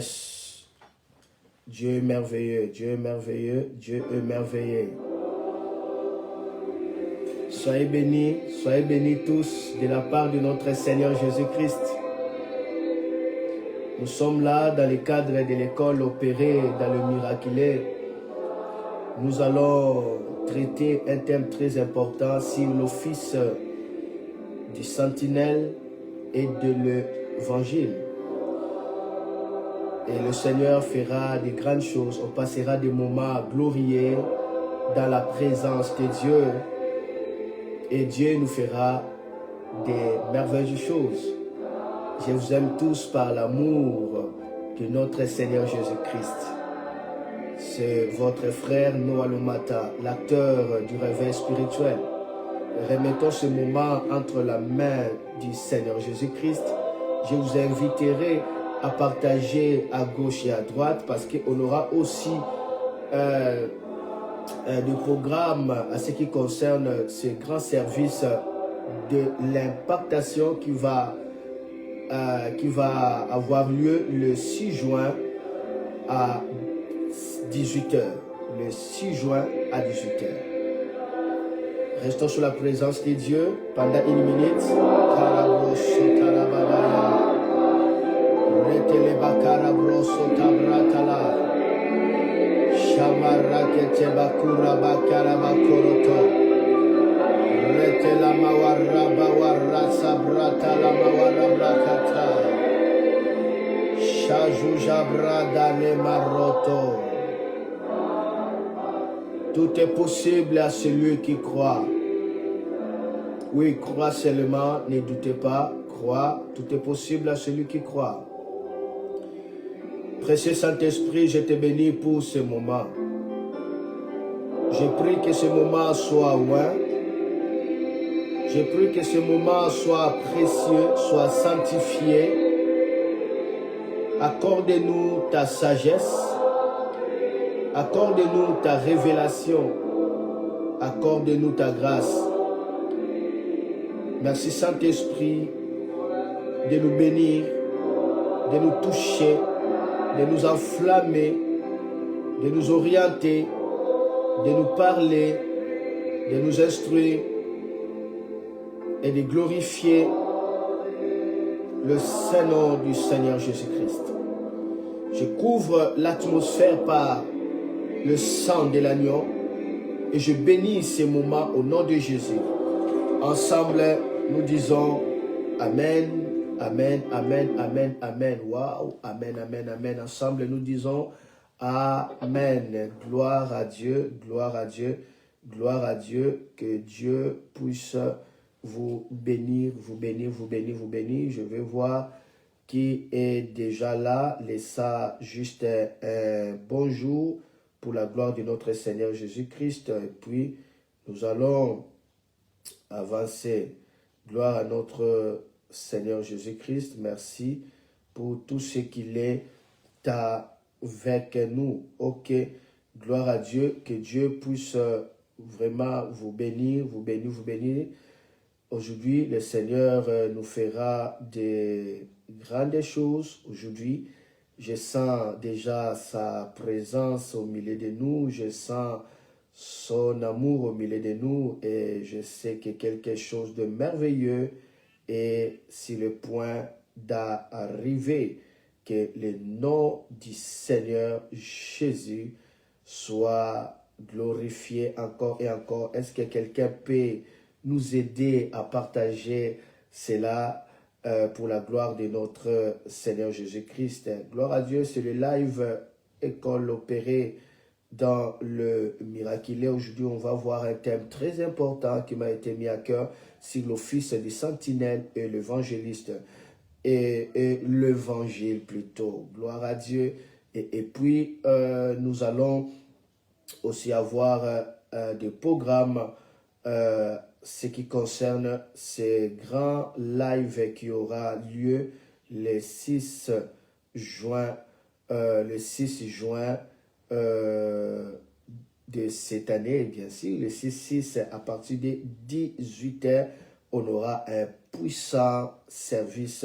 Yes. Dieu est merveilleux, Dieu est merveilleux, Dieu est merveilleux. Soyez bénis tous de la part de notre Seigneur Jésus-Christ. Nous sommes là dans le cadre de l'école opérée dans le miraculé. Nous allons traiter un thème très important sur l'office du sentinelle et de l'évangile. Et le Seigneur fera de grandes choses. On passera des moments glorieux dans la présence de Dieu. Et Dieu nous fera des merveilleuses choses. Je vous aime tous par l'amour de notre Seigneur Jésus-Christ. C'est votre frère Noah Lomata, l'acteur du réveil spirituel. Remettons ce moment entre la main du Seigneur Jésus-Christ. Je vous inviterai à partager à gauche et à droite parce qu'on aura aussi des programmes à ce qui concerne ce grand service de l'impactation qui va avoir lieu le 6 juin à 18h. Le 6 juin à 18h. Restons sur la présence de Dieu pendant une minute. Tout est possible à celui qui croit. Oui, crois seulement, ne doutez pas, crois, tout est possible à celui qui croit. Précieux Saint-Esprit, je te bénis pour ce moment. Je prie que ce moment soit loin. Je prie que ce moment soit précieux, soit sanctifié. Accorde-nous ta sagesse. Accorde-nous ta révélation. Accorde-nous ta grâce. Merci Saint-Esprit de nous bénir, de nous toucher, de nous enflammer, de nous orienter, de nous parler, de nous instruire et de glorifier le Saint-Nom du Seigneur Jésus-Christ. Je couvre l'atmosphère par le sang de l'agneau et je bénis ces moments au nom de Jésus. Ensemble, nous disons Amen, Amen, Amen, Amen, Amen. Waouh, Amen, Amen, Amen. Ensemble, nous disons Amen. Gloire à Dieu, gloire à Dieu, gloire à Dieu. Que Dieu puisse vous bénir, vous bénir, vous bénir, vous bénir. Je vais voir qui est déjà là. Laissez juste un bonjour pour la gloire de notre Seigneur Jésus-Christ. Et puis, nous allons avancer. Gloire à notre Seigneur Jésus-Christ. Merci pour tout ce qu'il est avec nous. Ok. Gloire à Dieu. Que Dieu puisse vraiment vous bénir, vous bénir, vous bénir. Aujourd'hui, le Seigneur nous fera des grandes choses. Aujourd'hui, je sens déjà sa présence au milieu de nous. Je sens son amour au milieu de nous et je sais que quelque chose de merveilleux est sur le point d'arriver. Que le nom du Seigneur Jésus soit glorifié encore et encore. Est-ce que quelqu'un peut nous aider à partager cela pour la gloire de notre Seigneur Jésus-Christ? Gloire à Dieu, c'est le live école opérée dans le miraculé. Aujourd'hui, on va voir un thème très important qui m'a été mis à cœur sur l'office du sentinelle et l'évangéliste. Et l'évangile plutôt. Gloire à Dieu. Et puis, nous allons aussi avoir des programmes ce qui concerne ces grands lives qui aura lieu le 6 juin. Le 6 juin de cette année, bien sûr, le 6 à partir de 18h, on aura un puissant service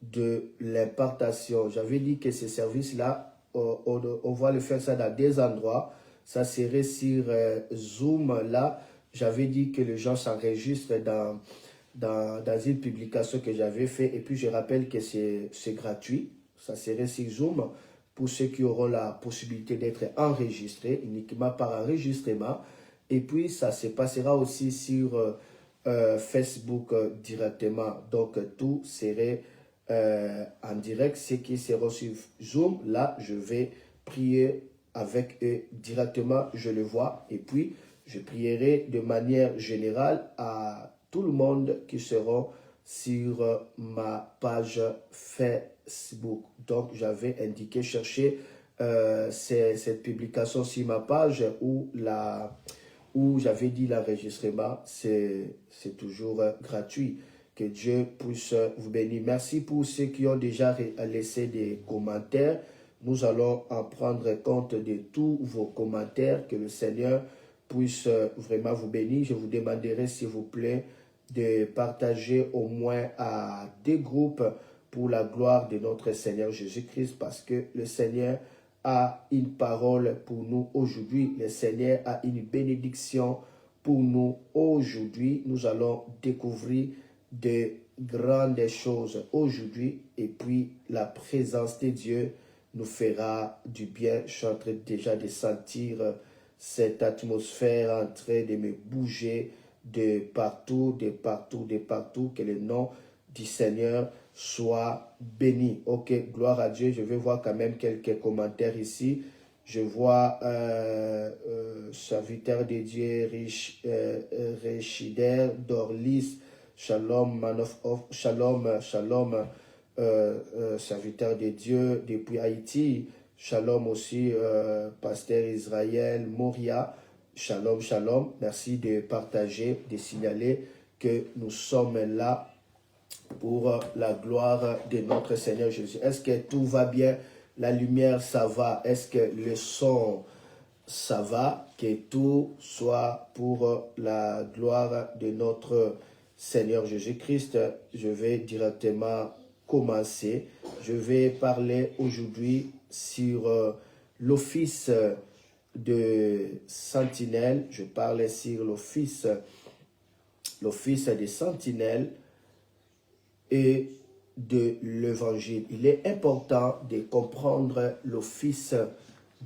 de l'impartation. J'avais dit que ces services-là, on va le faire ça dans des endroits. Ça serait sur Zoom. Là, j'avais dit que les gens s'enregistrent dans une publication que j'avais fait. Et puis, je rappelle que c'est gratuit. Ça serait sur Zoom pour ceux qui auront la possibilité d'être enregistrés, uniquement par enregistrement. Et puis, ça se passera aussi sur Facebook directement. Donc, tout serait en direct. Ceux qui seront sur Zoom, là, je vais prier avec eux directement. Je le vois. Et puis, je prierai de manière générale à tout le monde qui seront sur ma page Facebook. Donc, j'avais indiqué chercher cette publication sur ma page où j'avais dit l'enregistrement, c'est toujours gratuit. Que Dieu puisse vous bénir. Merci pour ceux qui ont déjà laissé des commentaires. Nous allons en prendre compte de tous vos commentaires. Que le Seigneur puisse vraiment vous bénir. Je vous demanderai, s'il vous plaît, de partager au moins à des groupes pour la gloire de notre Seigneur Jésus-Christ, parce que le Seigneur a une parole pour nous aujourd'hui. Le Seigneur a une bénédiction pour nous aujourd'hui. Nous allons découvrir de grandes choses aujourd'hui, et puis la présence de Dieu nous fera du bien. Je suis en train déjà de sentir cette atmosphère en train de me bouger de partout, de partout, de partout. Que le nom du Seigneur soit béni. Ok, gloire à Dieu. Je vais voir quand même quelques commentaires ici. Je vois serviteur de Dieu, Richider, Dorlis, Shalom, man of Shalom, Shalom, serviteur de Dieu depuis Haïti. Shalom aussi, pasteur Israël, Moria. Shalom, shalom. Merci de partager, de signaler que nous sommes là pour la gloire de notre Seigneur Jésus. Est-ce que tout va bien? La lumière, ça va? Est-ce que le son, ça va? Que tout soit pour la gloire de notre Seigneur Jésus-Christ. Je vais directement commencer. Je vais parler aujourd'hui sur l'office de sentinelle. Je parle sur l'office des sentinelles et de l'évangile. Il est important de comprendre l'office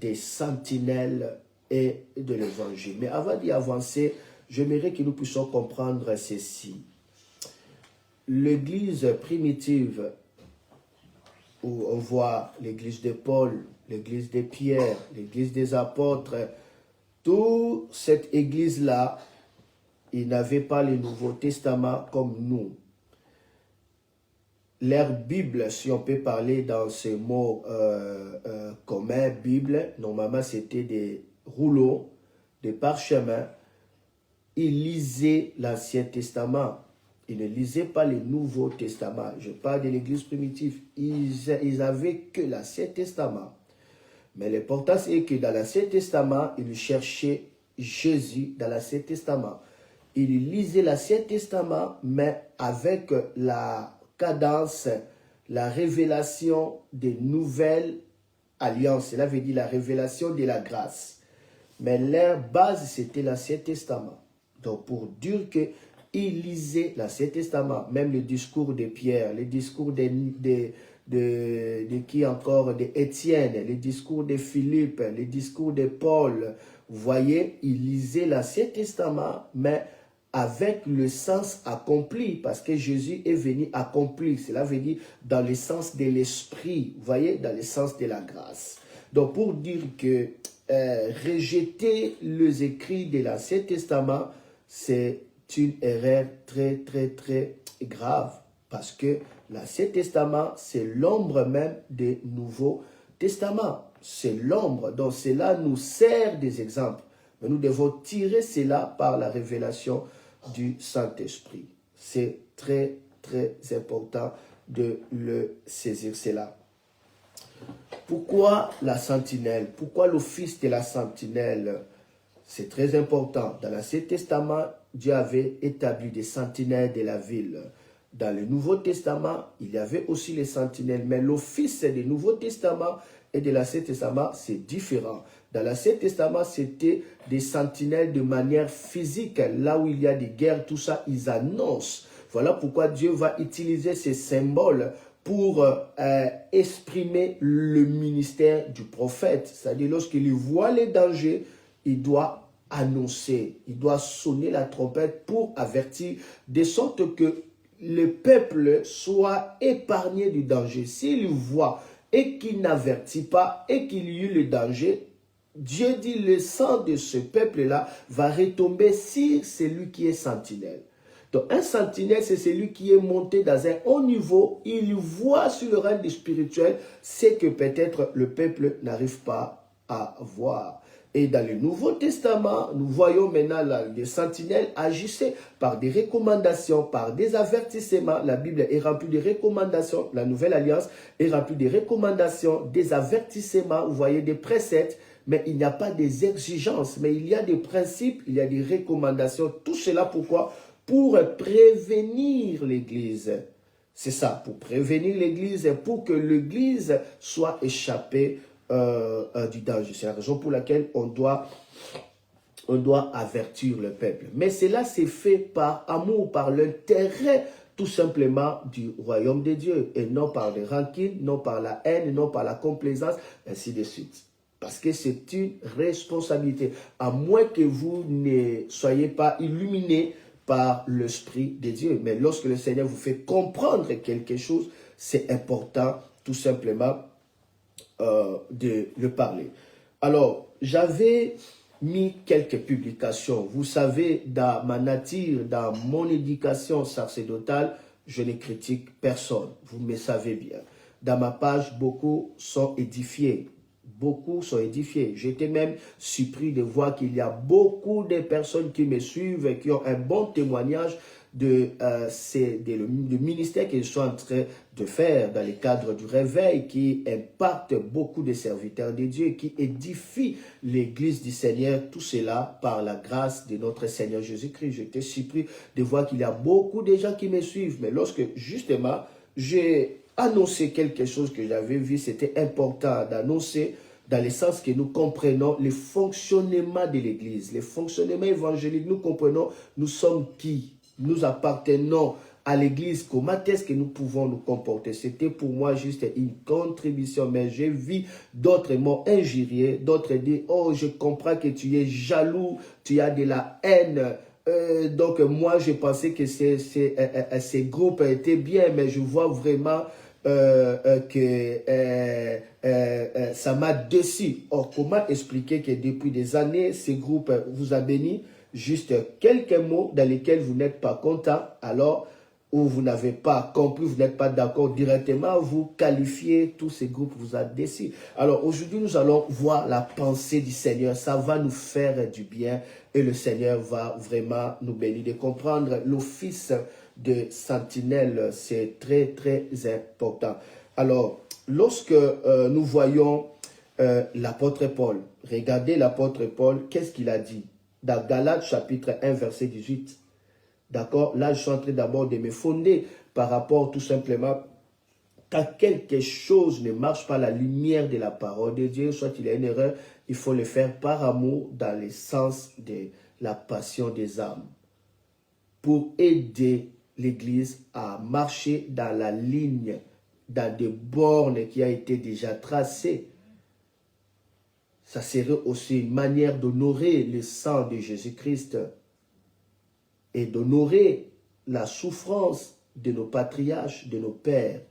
des sentinelles et de l'évangile. Mais avant d'y avancer, j'aimerais que nous puissions comprendre ceci. L'église primitive, où on voit l'église de Paul, l'église de Pierre, l'église des apôtres, toute cette église-là, ils n'avaient pas le Nouveau Testament comme nous. Leur Bible, si on peut parler dans ce mot commun, Bible, normalement c'était des rouleaux, des parchemins. Ils lisaient l'Ancien Testament. Ils ne lisaient pas le Nouveau Testament. Je parle de l'église primitive. Ils avaient que l'Ancien Testament. Mais l'important c'est que dans l'Ancien Testament, ils cherchaient Jésus dans l'Ancien Testament. Ils lisaient l'Ancien Testament, mais avec la cadence, la révélation des nouvelles alliances. Cela veut dire la révélation de la grâce. Mais leur base, c'était l'Ancien Testament. Donc, pour dire qu'ils lisaient l'Ancien Testament, même le discours de Pierre, le discours de qui encore, d'Étienne, les discours de Philippe, les discours de Paul, vous voyez, ils lisaient l'Ancien Testament, mais avec le sens accompli, parce que Jésus est venu accomplir. Cela veut dire dans le sens de l'esprit, vous voyez, dans le sens de la grâce. Donc, pour dire que rejeter les écrits de l'Ancien Testament, c'est une erreur très, très, très grave, parce que l'Ancien Testament, c'est l'ombre même du Nouveau Testament. C'est l'ombre, donc cela nous sert des exemples. Mais nous devons tirer cela par la révélation du Saint-Esprit. C'est très, très important de le saisir cela. Pourquoi la sentinelle? Pourquoi l'office de la sentinelle? C'est très important. Dans l'Ancien Testament, Dieu avait établi des sentinelles de la ville. Dans le Nouveau Testament, il y avait aussi les sentinelles, mais l'office du Nouveau Testament et de l'Ancien Testament, c'est différent. Dans l'Ancien Testament, c'était des sentinelles de manière physique. Là où il y a des guerres, tout ça, ils annoncent. Voilà pourquoi Dieu va utiliser ces symboles pour exprimer le ministère du prophète. C'est-à-dire, lorsqu'il voit les dangers, il doit annoncer, il doit sonner la trompette pour avertir, de sorte que le peuple soit épargné du danger. S'il voit et qu'il n'avertit pas et qu'il y eut le danger, Dieu dit le sang de ce peuple-là va retomber sur celui qui est sentinelle. Donc un sentinelle, c'est celui qui est monté dans un haut niveau, il voit sur le règne spirituel ce que peut-être le peuple n'arrive pas à voir. Et dans le Nouveau Testament, nous voyons maintenant les sentinelles agissaient par des recommandations, par des avertissements. La Bible est remplie de recommandations. La Nouvelle Alliance est remplie de recommandations, des avertissements, vous voyez, des préceptes. Mais il n'y a pas des exigences, mais il y a des principes, il y a des recommandations. Tout cela pourquoi? Pour prévenir l'Église. C'est ça, pour prévenir l'Église, pour que l'Église soit échappée du danger. C'est la raison pour laquelle on doit avertir le peuple. Mais cela c'est fait par amour, par l'intérêt tout simplement du royaume de Dieu, et non par des rancunes, non par la haine, non par la complaisance, ainsi de suite. Parce que c'est une responsabilité. À moins que vous ne soyez pas illuminés par l'Esprit de Dieu. Mais lorsque le Seigneur vous fait comprendre quelque chose, c'est important tout simplement de le parler. Alors, j'avais mis quelques publications. Vous savez, dans ma nature, dans mon éducation sacerdotale, je ne critique personne. Vous me savez bien. Dans ma page, beaucoup sont édifiés. Beaucoup sont édifiés. J'étais même surpris de voir qu'il y a beaucoup de personnes qui me suivent et qui ont un bon témoignage de le ministère qu'ils sont en train de faire dans le cadre du réveil, qui impacte beaucoup de serviteurs de Dieu, qui édifie l'Église du Seigneur, tout cela par la grâce de notre Seigneur Jésus-Christ. J'étais surpris de voir qu'il y a beaucoup de gens qui me suivent, mais lorsque justement j'ai annoncé quelque chose que j'avais vu, c'était important d'annoncer dans le sens que nous comprenons le fonctionnement de l'Église, le fonctionnement évangélique, nous comprenons nous sommes qui, nous appartenons à l'Église, comment est-ce que nous pouvons nous comporter. C'était pour moi juste une contribution, mais j'ai vu d'autres m'ont injurié, d'autres disent, oh je comprends que tu es jaloux, tu as de la haine. Donc moi je pensais que ces groupes étaient bien, mais je vois vraiment que ça m'a déçu. Or, comment expliquer que depuis des années, ces groupes vous a béni? Juste quelques mots dans lesquels vous n'êtes pas content, alors, ou vous n'avez pas compris, vous n'êtes pas d'accord directement, vous qualifiez, tous ces groupes vous a déçu. Alors, aujourd'hui, nous allons voir la pensée du Seigneur. Ça va nous faire du bien et le Seigneur va vraiment nous bénir. De comprendre l'office de sentinelle, c'est très, très important. Alors, lorsque nous voyons l'apôtre Paul, regardez l'apôtre Paul, qu'est-ce qu'il a dit? Dans Galates chapitre 1, verset 18. D'accord? Là, je suis en train d'abord de me fonder par rapport tout simplement quand quelque chose ne marche pas à la lumière de la parole de Dieu, soit il y a une erreur, il faut le faire par amour dans le sens de la passion des âmes. Pour aider l'Église à marcher dans la ligne, dans des bornes qui a été déjà tracées. Ça serait aussi une manière d'honorer le sang de Jésus-Christ et d'honorer la souffrance de nos patriarches, de nos pères.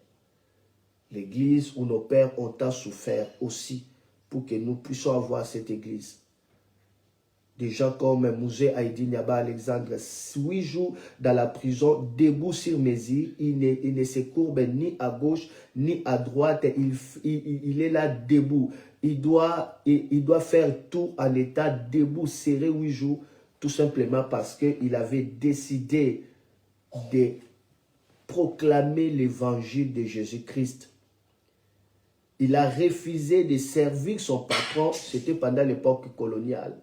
L'église où nos pères ont tant souffert aussi pour que nous puissions avoir cette église. Des gens comme Mouzé Haïdi Niaba Alexandre, 8 jours dans la prison, debout sur mes îles, il ne se courbe ni à gauche ni à droite, il est là debout. Il doit faire tout en état debout, serré 8 jours, tout simplement parce qu'il avait décidé de proclamer l'évangile de Jésus-Christ. Il a refusé de servir son patron, c'était pendant l'époque coloniale.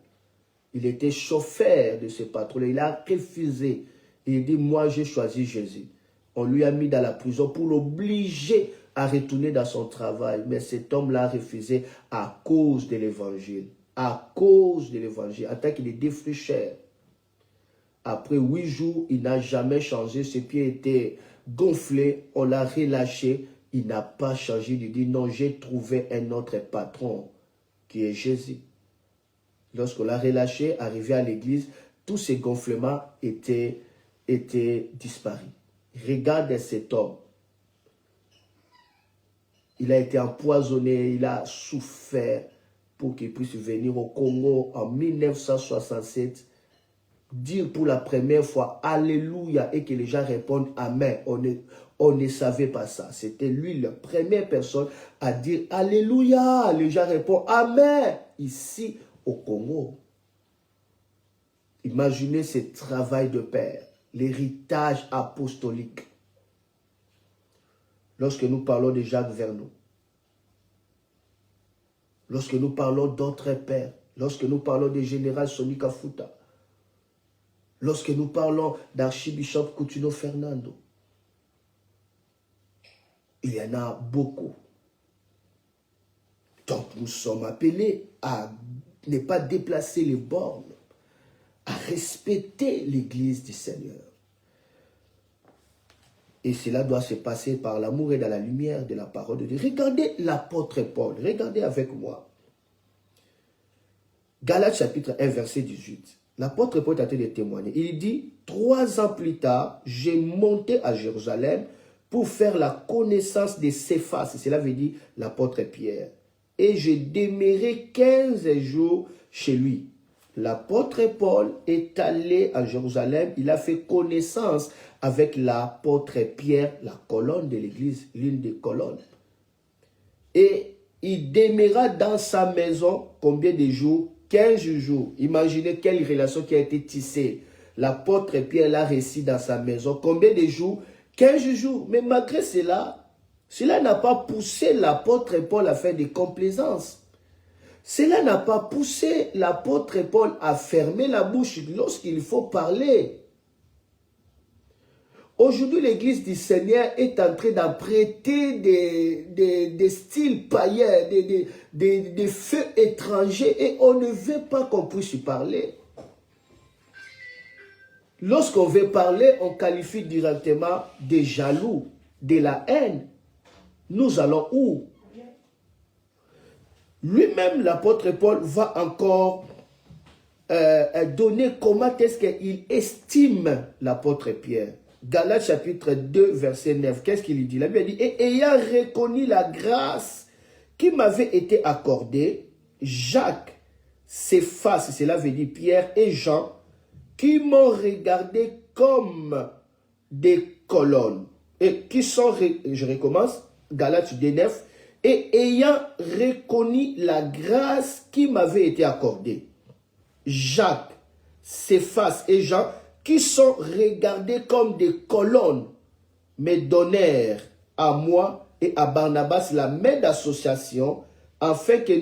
Il était chauffeur de ce patron, il a refusé. Il dit, moi j'ai choisi Jésus. On lui a mis dans la prison pour l'obliger à retourner dans son travail. Mais cet homme-là a refusé à cause de l'évangile. À cause de l'évangile. En tant qu'il est défricheur. Après 8 jours, il n'a jamais changé. Ses pieds étaient gonflés. On l'a relâché. Il n'a pas changé. Il dit non, j'ai trouvé un autre patron qui est Jésus. Lorsqu'on l'a relâché, arrivé à l'église, tous ces gonflements étaient disparus. Regarde cet homme. Il a été empoisonné, il a souffert pour qu'il puisse venir au Congo en 1967, dire pour la première fois Alléluia et que les gens répondent Amen. On ne savait pas ça. C'était lui la première personne à dire Alléluia. Les gens répondent Amen. Ici au Congo. Imaginez ce travail de père, l'héritage apostolique. Lorsque nous parlons de Jacques Vernou, lorsque nous parlons d'autres pères, lorsque nous parlons du général Sonny Kafuta, lorsque nous parlons d'archibishop Coutinho Fernando, il y en a beaucoup. Donc nous sommes appelés à ne pas déplacer les bornes, à respecter l'église du Seigneur. Et cela doit se passer par l'amour et dans la lumière de la parole de Dieu. Regardez l'apôtre Paul, regardez avec moi. Galates chapitre 1, verset 18. L'apôtre Paul est en train de témoigner. Il dit, 3 ans plus tard, j'ai monté à Jérusalem pour faire la connaissance de Céphas. Cela veut dire l'apôtre Pierre. Et je demeurai 15 jours chez lui. L'apôtre Paul est allé à Jérusalem. Il a fait connaissance avec l'apôtre Pierre, la colonne de l'église, l'une des colonnes. Et il demeura dans sa maison combien de jours? 15 jours. Imaginez quelle relation qui a été tissée. L'apôtre Pierre l'a réussi dans sa maison. Combien de jours? 15 jours. Mais malgré cela, cela n'a pas poussé l'apôtre Paul à faire des complaisances. Cela n'a pas poussé l'apôtre Paul à fermer la bouche lorsqu'il faut parler. Aujourd'hui, l'église du Seigneur est en train d'apprêter des styles païens, des feux étrangers, et on ne veut pas qu'on puisse y parler. Lorsqu'on veut parler, on qualifie directement des jaloux, de la haine. Nous allons où? Lui-même, l'apôtre Paul va encore donner comment est-ce qu'il estime l'apôtre Pierre. Galates chapitre 2, verset 9. Qu'est-ce qu'il dit? La Bible dit, et ayant reconnu la grâce qui m'avait été accordée, Jacques, Céphas, cela veut dire Pierre et Jean, qui m'ont regardé comme des colonnes. Et qui sont, je recommence, Galates 2, 9. Et ayant reconnu la grâce qui m'avait été accordée, Jacques, Céphas et Jean, qui sont regardés comme des colonnes, me donnèrent à moi et à Barnabas la main d'association, afin que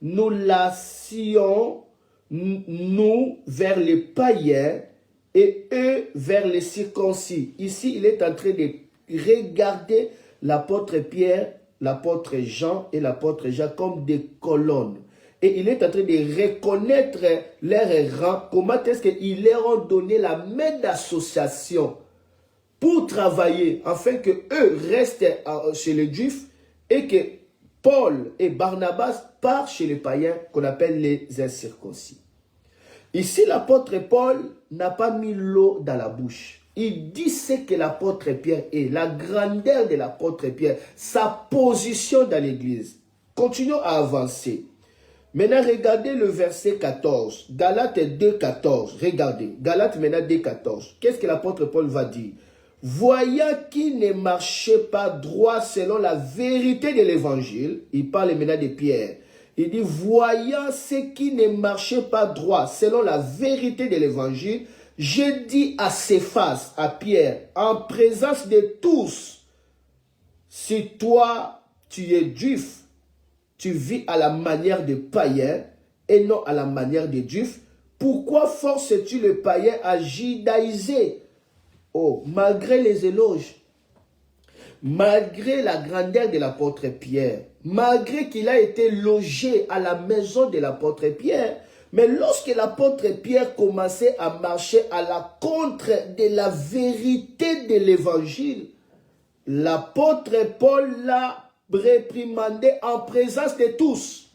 nous lassions nous vers les païens et eux vers les circoncis. Ici, il est en train de regarder l'apôtre Pierre, l'apôtre Jean et l'apôtre Jacques comme des colonnes. Et il est en train de reconnaître leurs rangs, comment est-ce qu'ils leur ont donné la main d'association pour travailler, afin que eux restent chez les Juifs et que Paul et Barnabas partent chez les païens qu'on appelle les incirconcis. Ici, l'apôtre Paul n'a pas mis l'eau dans la bouche. Il dit ce que l'apôtre Pierre est, la grandeur de l'apôtre Pierre, sa position dans l'église. Continuons à avancer. Maintenant, regardez le verset 14. Galates 2, 14. Regardez. Galates maintenant 2, 14. Qu'est-ce que l'apôtre Paul va dire? Voyant qu'il ne marchait pas droit selon la vérité de l'évangile. Il parle maintenant de Pierre. Il dit, voyant ce qui ne marchait pas droit selon la vérité de l'évangile, j'ai dit à Céphas, à Pierre, en présence de tous, si toi, tu es juif, tu vis à la manière des païens et non à la manière des juifs, pourquoi forces-tu le païen à judaïser? Oh, malgré les éloges, malgré la grandeur de l'apôtre Pierre, malgré qu'il a été logé à la maison de l'apôtre Pierre, mais lorsque l'apôtre Pierre commençait à marcher à la contre de la vérité de l'évangile, l'apôtre Paul l'a réprimandé en présence de tous.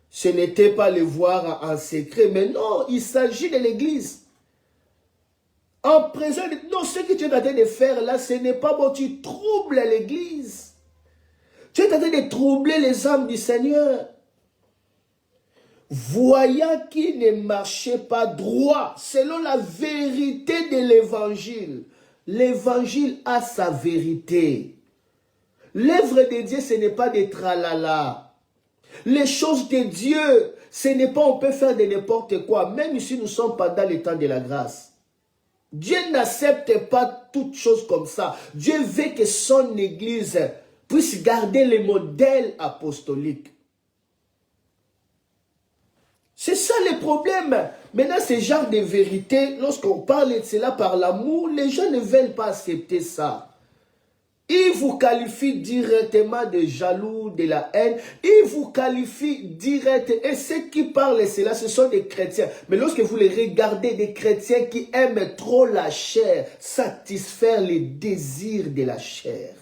Ce n'était pas le voir en secret, mais non, il s'agit de l'église. En présence de... Non, ce que tu es en train de faire là, ce n'est pas bon, tu troubles l'église. Tu es en train de troubler les âmes du Seigneur. Voyant qu'il ne marchait pas droit, selon la vérité de l'évangile. L'évangile a sa vérité. L'œuvre de Dieu, ce n'est pas des tralala. Les choses de Dieu, ce n'est pas on peut faire de n'importe quoi. Même si nous sommes pendant le temps de la grâce. Dieu n'accepte pas toutes choses comme ça. Dieu veut que son église puisse garder les modèles apostoliques. C'est ça le problème. Maintenant, ce genre de vérité, lorsqu'on parle de cela par l'amour, les gens ne veulent pas accepter ça. Ils vous qualifient directement de jaloux, de la haine. Ils vous qualifient directement. Et ceux qui parlent cela, ce sont des chrétiens. Mais lorsque vous les regardez, des chrétiens qui aiment trop la chair, satisfaire les désirs de la chair.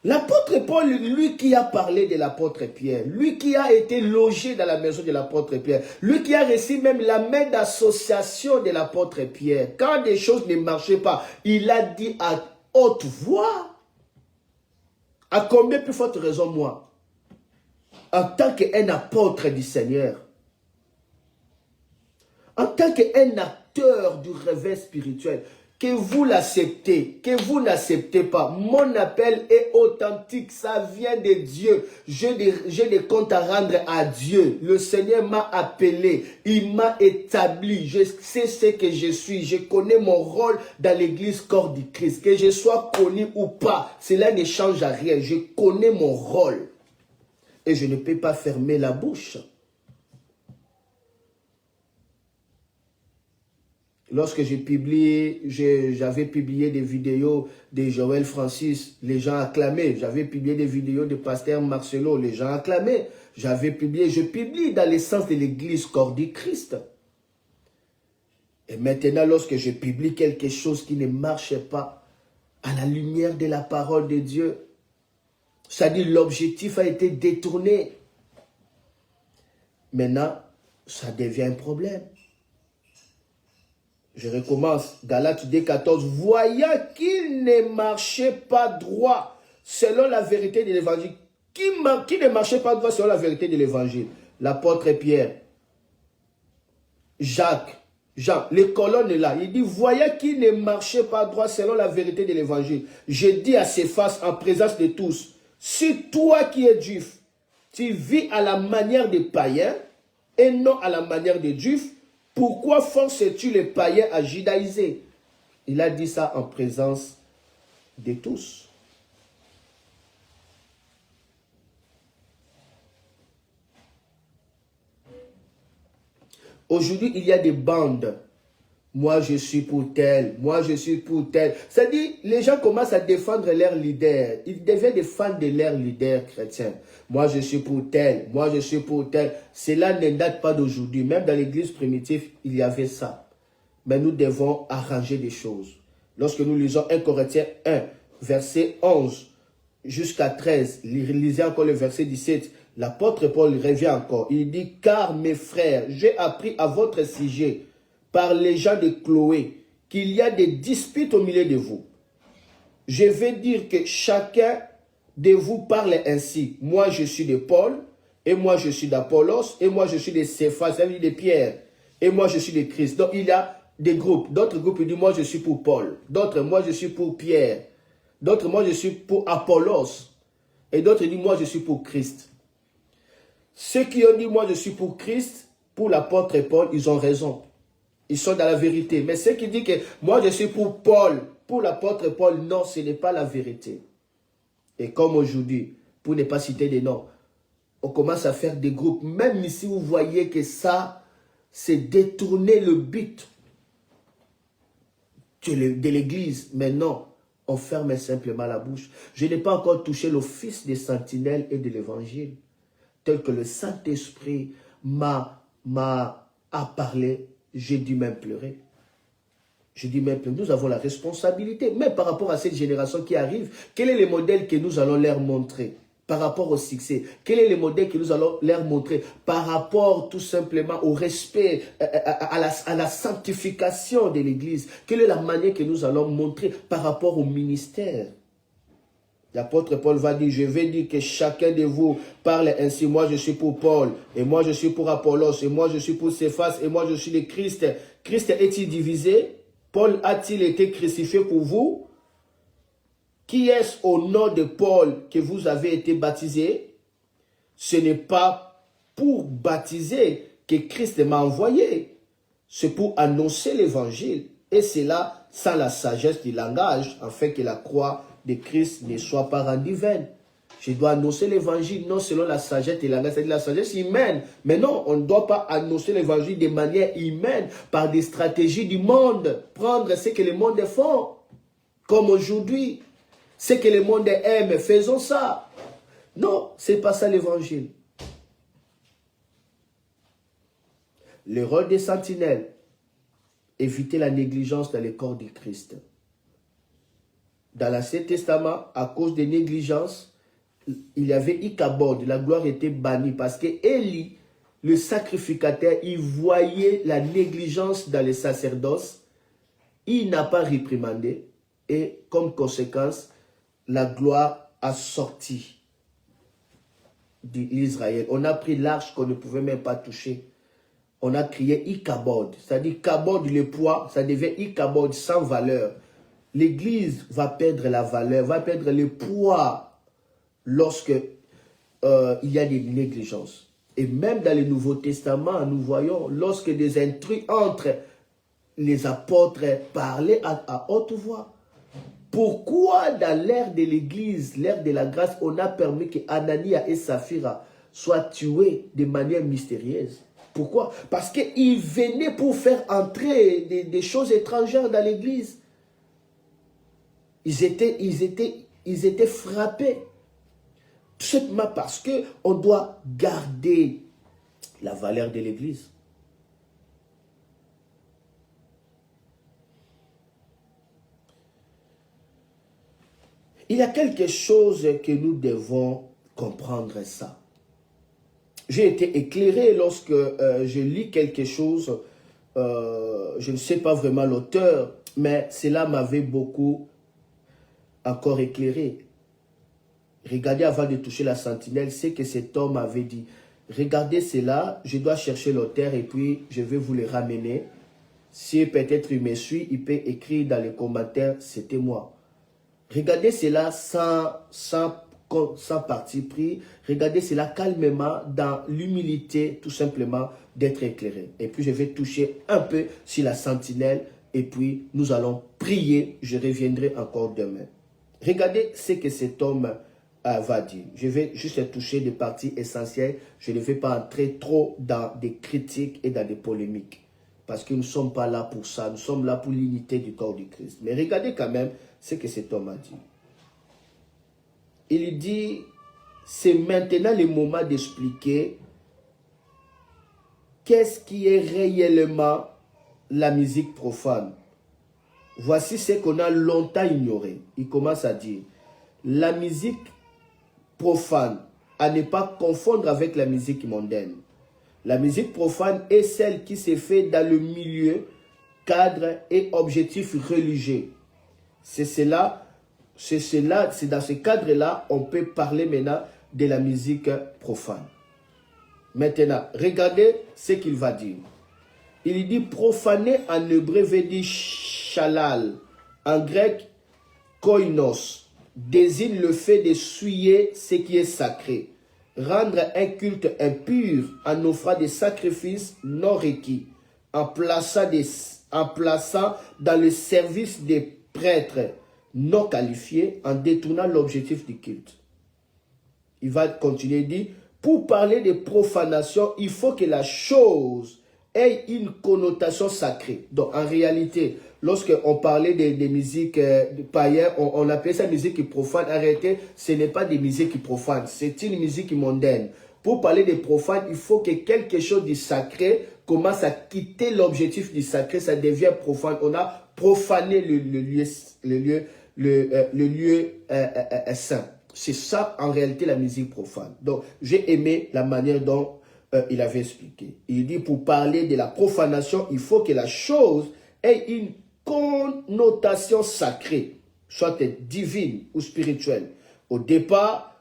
L'apôtre Paul, lui qui a parlé de l'apôtre Pierre, lui qui a été logé dans la maison de l'apôtre Pierre, lui qui a reçu même la main d'association de l'apôtre Pierre, quand des choses ne marchaient pas, il a dit à haute voix, à combien plus forte raison moi, en tant qu'un apôtre du Seigneur, en tant qu'un acteur du réveil spirituel, que vous l'acceptez, que vous n'acceptez pas, mon appel est authentique, ça vient de Dieu. J'ai des comptes à rendre à Dieu. Le Seigneur m'a appelé, il m'a établi, je sais ce que je suis, je connais mon rôle dans l'église corps du Christ. Que je sois connu ou pas, cela ne change à rien, je connais mon rôle. Et je ne peux pas fermer la bouche. Lorsque j'avais publié des vidéos de Joël Francis, les gens acclamaient. J'avais publié des vidéos de Pasteur Marcelo, les gens acclamaient. Je publie dans l'essence de l'église corps du Christ. Et maintenant, lorsque je publie quelque chose qui ne marche pas à la lumière de la parole de Dieu, c'est-à-dire l'objectif a été détourné. Maintenant, ça devient un problème. Je recommence, Galates 2,14. Voyant qu'il ne marchait pas droit selon la vérité de l'évangile. Qui ne marchait pas droit selon la vérité de l'évangile? L'apôtre Pierre, Jacques, Jean, les colonnes là. Il dit, voyant qu'il ne marchait pas droit selon la vérité de l'évangile. Je dis à ses faces en présence de tous, si toi qui es juif, tu vis à la manière des païens et non à la manière des juifs, pourquoi forces-tu les païens à judaïser? Il a dit ça en présence de tous. Aujourd'hui, il y a des bandes. Moi, je suis pour tel. Moi, je suis pour tel. C'est-à-dire, les gens commencent à défendre leurs leaders. Ils deviennent des fans de leurs leaders chrétiens. Moi, je suis pour tel. Moi, je suis pour tel. Cela ne date pas d'aujourd'hui. Même dans l'église primitive, il y avait ça. Mais nous devons arranger des choses. Lorsque nous lisons 1 Corinthiens 1, verset 11 jusqu'à 13, lisez encore le verset 17, l'apôtre Paul revient encore. Il dit, car mes frères, j'ai appris à votre sujet, par les gens de Chloé, qu'il y a des disputes au milieu de vous. Je vais dire que chacun de vous parle ainsi. Moi, je suis de Paul, et moi, je suis d'Apollos, et moi, je suis de Céphas, c'est-à-dire de Pierre, et moi, je suis de Christ. Donc, il y a des groupes. D'autres groupes, ils disent, moi, je suis pour Paul. D'autres, moi, je suis pour Pierre. D'autres, moi, je suis pour Apollos. Et d'autres disent, moi, je suis pour Christ. Ceux qui ont dit, moi, je suis pour Christ, pour l'apôtre Paul, ils ont raison. Ils sont dans la vérité. Mais ceux qui disent que moi je suis pour Paul, pour l'apôtre Paul, non, ce n'est pas la vérité. Et comme aujourd'hui, pour ne pas citer des noms, on commence à faire des groupes. Même si vous voyez que ça, c'est détourner le but. de l'Église. Mais non, on ferme simplement la bouche. Je n'ai pas encore touché l'office des sentinelles et de l'Évangile, tel que le Saint-Esprit a parlé. J'ai dû même pleurer. Je dis même que nous avons la responsabilité, même par rapport à cette génération qui arrive, quel est le modèle que nous allons leur montrer par rapport au succès? Quel est le modèle que nous allons leur montrer par rapport tout simplement au respect, à la sanctification de l'Église? Quelle est la manière que nous allons montrer par rapport au ministère? L'apôtre Paul va dire, je vais dire que chacun de vous parle ainsi. Moi, je suis pour Paul, et moi, je suis pour Apollos, et moi, je suis pour Céphas, et moi, je suis le Christ. Christ est-il divisé? Paul a-t-il été crucifié pour vous? Qui est-ce au nom de Paul que vous avez été baptisé? Ce n'est pas pour baptiser que Christ m'a envoyé. C'est pour annoncer l'évangile. Et c'est là, sans la sagesse du langage, afin que la croix de Christ ne soit pas rendue vaine. Je dois annoncer l'évangile, non selon la sagesse du langage, c'est-à-dire la sagesse humaine. Mais non, on ne doit pas annoncer l'évangile de manière humaine, par des stratégies du monde. Prendre ce que le monde font, comme aujourd'hui. Ce que le monde aime, faisons ça. Non, ce n'est pas ça l'évangile. Le rôle des sentinelles, éviter la négligence dans le corps du Christ. Dans l'Ancien Testament, à cause des négligences, il y avait Ichabod, la gloire était bannie parce que Élie, le sacrificateur, il voyait la négligence dans les sacerdoces. Il n'a pas réprimandé et comme conséquence, la gloire a sorti d'Israël. On a pris l'arche qu'on ne pouvait même pas toucher. On a crié Ichabod, c'est-à-dire Kabod le poids, ça devient Ichabod sans valeur. L'Église va perdre la valeur, va perdre le poids lorsque il y a des négligences. Et même dans le Nouveau Testament, nous voyons, lorsque des intrus entrent, les apôtres parlaient à haute voix. Pourquoi dans l'ère de l'Église, l'ère de la grâce, on a permis que Anania et Saphira soient tués de manière mystérieuse? Pourquoi? Parce qu'ils venaient pour faire entrer des choses étrangères dans l'Église. Ils étaient frappés. Tout simplement parce qu'on doit garder la valeur de l'Église. Il y a quelque chose que nous devons comprendre ça. J'ai été éclairé lorsque je lis quelque chose, je ne sais pas vraiment l'auteur, mais cela m'avait beaucoup encore éclairé. Regardez avant de toucher la sentinelle, c'est que cet homme avait dit. Regardez cela, je dois chercher l'auteur et puis je vais vous le ramener. Si peut-être il me suit, il peut écrire dans les commentaires, c'était moi. Regardez cela sans parti pris. Regardez cela calmement, dans l'humilité, tout simplement, d'être éclairé. Et puis je vais toucher un peu sur la sentinelle et puis nous allons prier. Je reviendrai encore demain. Regardez ce que cet homme va dire. Je vais juste toucher des parties essentielles. Je ne vais pas entrer trop dans des critiques et dans des polémiques. Parce que nous ne sommes pas là pour ça. Nous sommes là pour l'unité du corps du Christ. Mais regardez quand même ce que cet homme a dit. Il dit, c'est maintenant le moment d'expliquer qu'est-ce qui est réellement la musique profane. Voici ce qu'on a longtemps ignoré. Il commence à dire, la musique profane, à ne pas confondre avec la musique mondaine. La musique profane est celle qui se fait dans le milieu, cadre et objectif religieux. C'est dans ce cadre-là, on peut parler maintenant de la musique profane. Maintenant, regardez ce qu'il va dire. Il dit profaner en hébreu veut dire shalal, en grec koinos, désigne le fait de souiller ce qui est sacré, rendre un culte impur en offrant des sacrifices non requis, en plaçant dans le service des prêtres non qualifiés, en détournant l'objectif du culte. Il va continuer, il dit, pour parler de profanation, il faut que la chose ait une connotation sacrée. Donc, en réalité, lorsqu'on parlait des musiques païennes, on appelait ça musique profane. En réalité, ce n'est pas des musiques profanes, c'est une musique mondaine. Pour parler des profanes, il faut que quelque chose de sacré commence à quitter l'objectif du sacré, ça devient profane. On a profané le lieu saint. C'est ça, en réalité, la musique profane. Donc, j'ai aimé la manière dont il avait expliqué. Il dit, pour parler de la profanation, il faut que la chose ait une connotation sacrée, soit divine ou spirituelle. Au départ,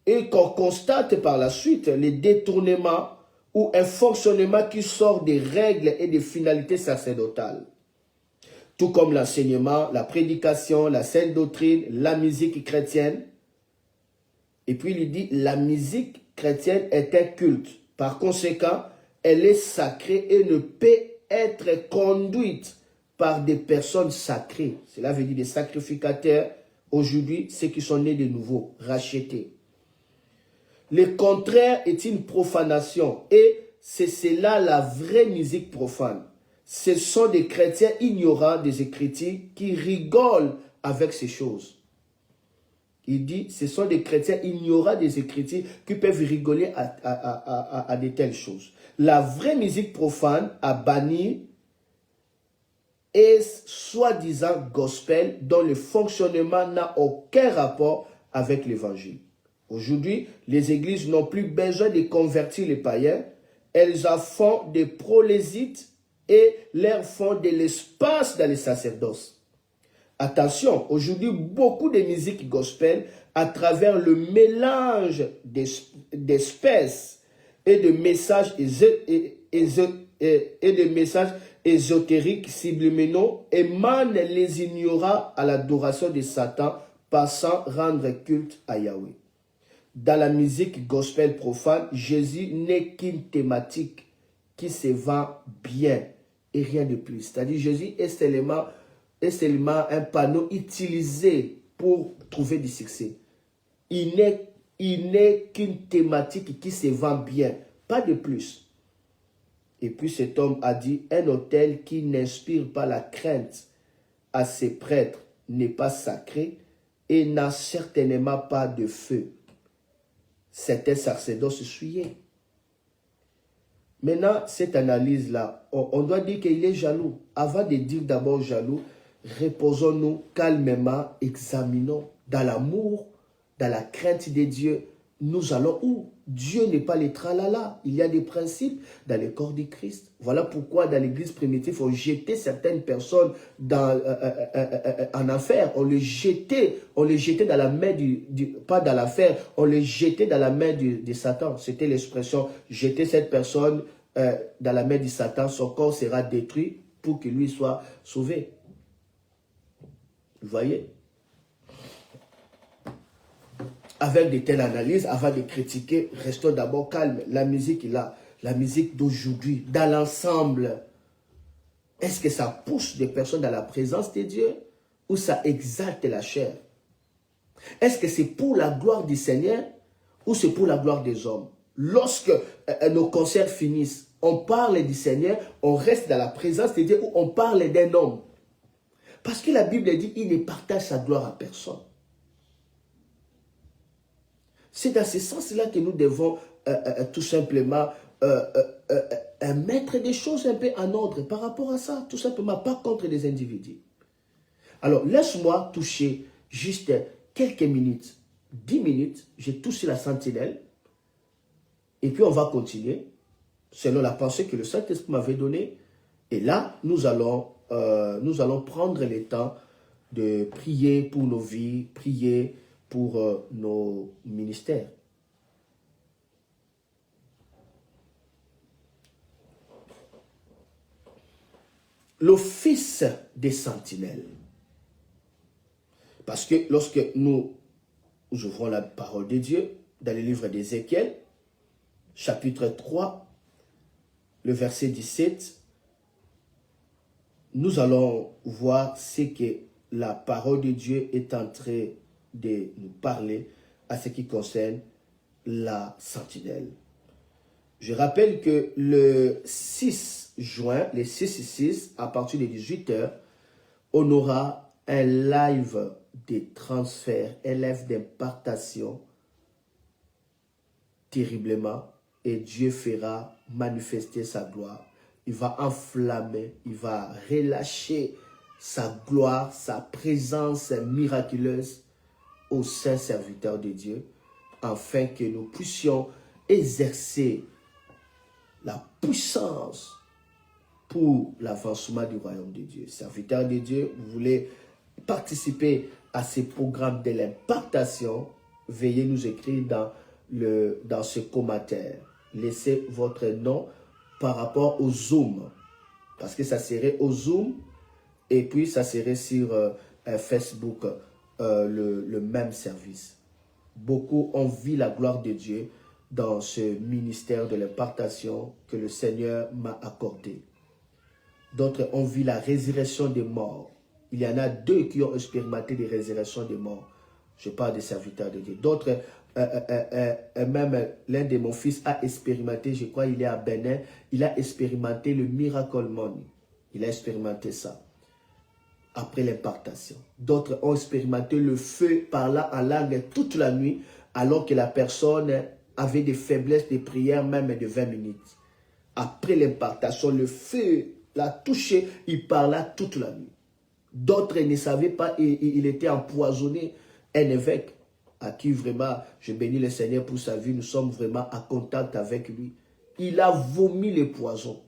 et qu'on constate par la suite les détournements ou un fonctionnement qui sort des règles et des finalités sacerdotales. Tout comme l'enseignement, la prédication, la sainte doctrine, la musique chrétienne. Et puis il dit, la musique chrétienne est un culte. Par conséquent, elle est sacrée et ne peut être conduite par des personnes sacrées. Cela veut dire des sacrificateurs, aujourd'hui, ceux qui sont nés de nouveau, rachetés. Le contraire est une profanation et c'est cela la vraie musique profane. Ce sont des chrétiens ignorants des Écritures qui rigolent avec ces choses. Il dit, ce sont des chrétiens ignorants des Écritures qui peuvent rigoler à de telles choses. La vraie musique profane à bannir est soi-disant gospel dont le fonctionnement n'a aucun rapport avec l'évangile. Aujourd'hui, les églises n'ont plus besoin de convertir les païens. Elles en font des prosélytes et leur font de l'espace dans les sacerdoces. Attention, aujourd'hui, beaucoup de musique gospel, à travers le mélange d'espèces et de messages ésotériques subliminaux, émanent les ignorants à l'adoration de Satan, passant rendre culte à Yahweh. Dans la musique gospel profane, Jésus n'est qu'une thématique qui se vend bien et rien de plus. C'est-à-dire Jésus est seulement un panneau utilisé pour trouver du succès. Il n'est qu'une thématique qui se vend bien, pas de plus. Et puis cet homme a dit, un autel qui n'inspire pas la crainte à ses prêtres n'est pas sacré et n'a certainement pas de feu. Certains sacerdoces suivaient. Maintenant, cette analyse-là, on doit dire qu'il est jaloux. Avant de dire d'abord jaloux, reposons-nous calmement, examinons dans l'amour, dans la crainte de Dieu. Nous allons où? Dieu n'est pas les tralala. Il y a des principes dans le corps du Christ. Voilà pourquoi dans l'église primitive, on jetait certaines personnes en enfer. On les jetait dans la main pas dans l'enfer, on les jetait dans la main de Satan. C'était l'expression, jeter cette personne dans la main de Satan, son corps sera détruit pour que lui soit sauvé. Vous voyez? Avec de telles analyses, avant de critiquer, restons d'abord calmes. La musique est là, la musique d'aujourd'hui, dans l'ensemble. Est-ce que ça pousse des personnes dans la présence de Dieu ou ça exalte la chair? Est-ce que c'est pour la gloire du Seigneur ou c'est pour la gloire des hommes? Lorsque nos concerts finissent, on parle du Seigneur, on reste dans la présence de Dieu ou on parle d'un homme? Parce que la Bible dit, il ne partage sa gloire à personne. C'est dans ce sens-là que nous devons tout simplement mettre des choses un peu en ordre par rapport à ça. Tout simplement, pas contre les individus. Alors, laisse-moi toucher juste quelques minutes, 10 minutes. J'ai touché la sentinelle. Et puis, on va continuer selon la pensée que le Saint-Esprit m'avait donnée. Et là, nous allons prendre le temps de prier pour nos vies, prier pour nos ministères. L'office des sentinelles. Parce que lorsque nous ouvrons la parole de Dieu, dans le livre d'Ézéchiel, chapitre 3, le verset 17, nous allons voir ce que la parole de Dieu est en train de nous parler à ce qui concerne la sentinelle. Je rappelle que le 6 juin, les 6-6, à partir de 18 h, on aura un live de transfert, un live d'impartation terriblement, et Dieu fera manifester sa gloire. Il va enflammer, il va relâcher sa gloire, sa présence miraculeuse aux saints serviteurs de Dieu, afin que nous puissions exercer la puissance pour l'avancement du royaume de Dieu. Serviteurs de Dieu, vous voulez participer à ces programmes de l'impartation, veuillez nous écrire dans ce commentaire. Laissez votre nom par rapport au Zoom, parce que ça serait au Zoom et puis ça serait sur Facebook, le même service. Beaucoup ont vu la gloire de Dieu dans ce ministère de l'impartation que le Seigneur m'a accordé. D'autres ont vu la résurrection des morts. Il y en a 2 qui ont expérimenté des résurrections des morts. Je parle des serviteurs de Dieu. D'autres, même l'un de mon fils a expérimenté, je crois il est à Bénin, il a expérimenté le Miracle Money. Il a expérimenté ça après l'impartation. D'autres ont expérimenté le feu parlant en langue toute la nuit, alors que la personne avait des faiblesses de prière même de 20 minutes. Après l'impartation, le feu l'a touché, il parla toute la nuit. D'autres ne savaient pas, il était empoisonné. Un évêque à qui vraiment je bénis le Seigneur pour sa vie, nous sommes vraiment en contact avec lui. Il a vomi le poison,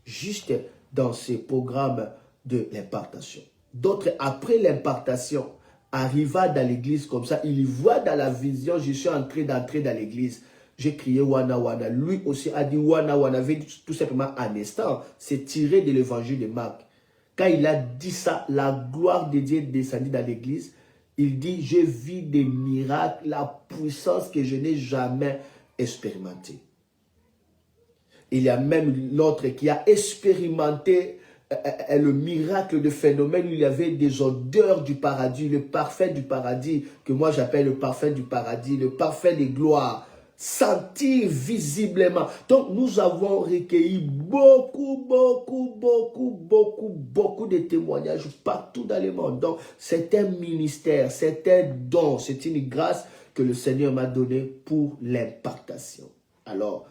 juste dans ces programmes de l'impartation. D'autres, après l'impartation, arriva dans l'église comme ça, il voit dans la vision, je suis en train d'entrer dans l'église. J'ai crié Wana Wana. Lui aussi a dit Wana Wana. Tout simplement un instant. C'est tiré de l'évangile de Marc. Quand il a dit ça, la gloire de Dieu est descendue dans l'église. Il dit, je vis des miracles, la puissance que je n'ai jamais expérimentée. Il y a même l'autre qui a expérimenté le miracle de phénomène où il y avait des odeurs du paradis, le parfum du paradis, que moi j'appelle le parfum du paradis, le parfum des gloires, sentir visiblement. Donc nous avons recueilli beaucoup de témoignages partout dans le monde. Donc c'est un ministère, c'est un don, c'est une grâce que le Seigneur m'a donnée pour l'impartation. Alors,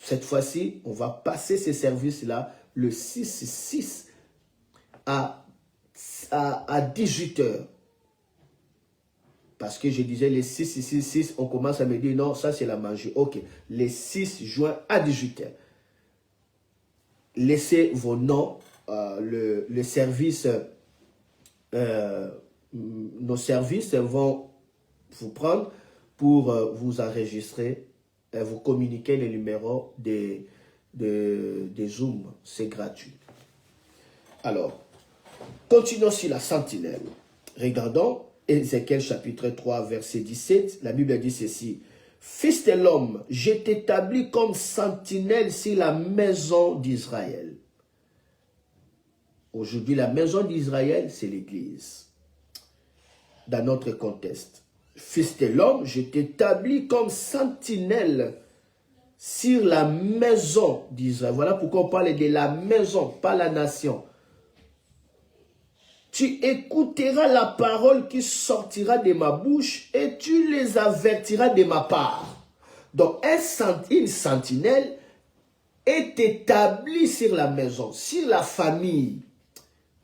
cette fois-ci, on va passer ces services-là le 6 à 18 h. Parce que je disais les 6, on commence à me dire non, ça c'est la manger. Ok, les 6 juin à 18 h. Laissez vos noms, le service, nos services vont vous prendre pour vous enregistrer, vous communiquer les numéros des Zoom, c'est gratuit. Alors, continuons sur la sentinelle. Regardons Ézéchiel chapitre 3, verset 17. La Bible dit ceci. Fils de l'homme, je t'établis comme sentinelle sur la maison d'Israël. Aujourd'hui, la maison d'Israël, c'est l'Église. Dans notre contexte. Fils de l'homme, je t'établis comme sentinelle sur la maison d'Israël. Voilà pourquoi on parle de la maison, pas la nation. Tu écouteras la parole qui sortira de ma bouche et tu les avertiras de ma part. Donc, une sentinelle est établie sur la maison, sur la famille.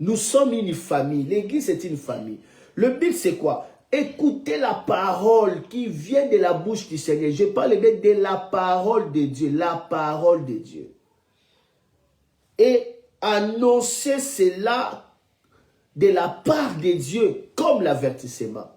Nous sommes une famille. L'église est une famille. Le but, c'est quoi? Écoutez la parole qui vient de la bouche du Seigneur. Je parle de la parole de Dieu. La parole de Dieu. Et annoncer cela de la part de Dieu comme l'avertissement.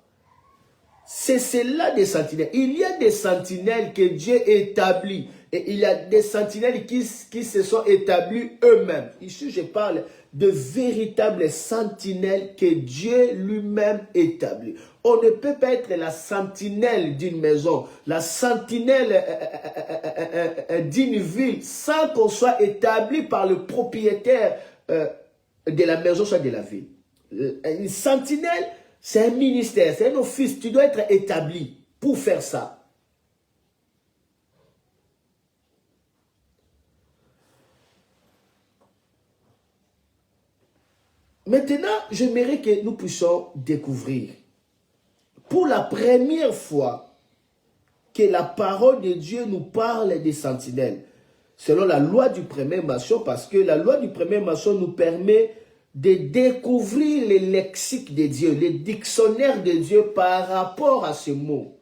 C'est cela des sentinelles. Il y a des sentinelles que Dieu établit. Et il y a des sentinelles qui se sont établis eux-mêmes. Ici, je parle de véritables sentinelles que Dieu lui-même établit. On ne peut pas être la sentinelle d'une maison, la sentinelle d'une ville, sans qu'on soit établi par le propriétaire de la maison, soit de la ville. Une sentinelle, c'est un ministère, c'est un office. Tu dois être établi pour faire ça. Maintenant, j'aimerais que nous puissions découvrir pour la première fois que la parole de Dieu nous parle des sentinelles, selon la loi du premier maçon, parce que la loi du premier maçon nous permet de découvrir les lexiques de Dieu, les dictionnaires de Dieu par rapport à ce mot.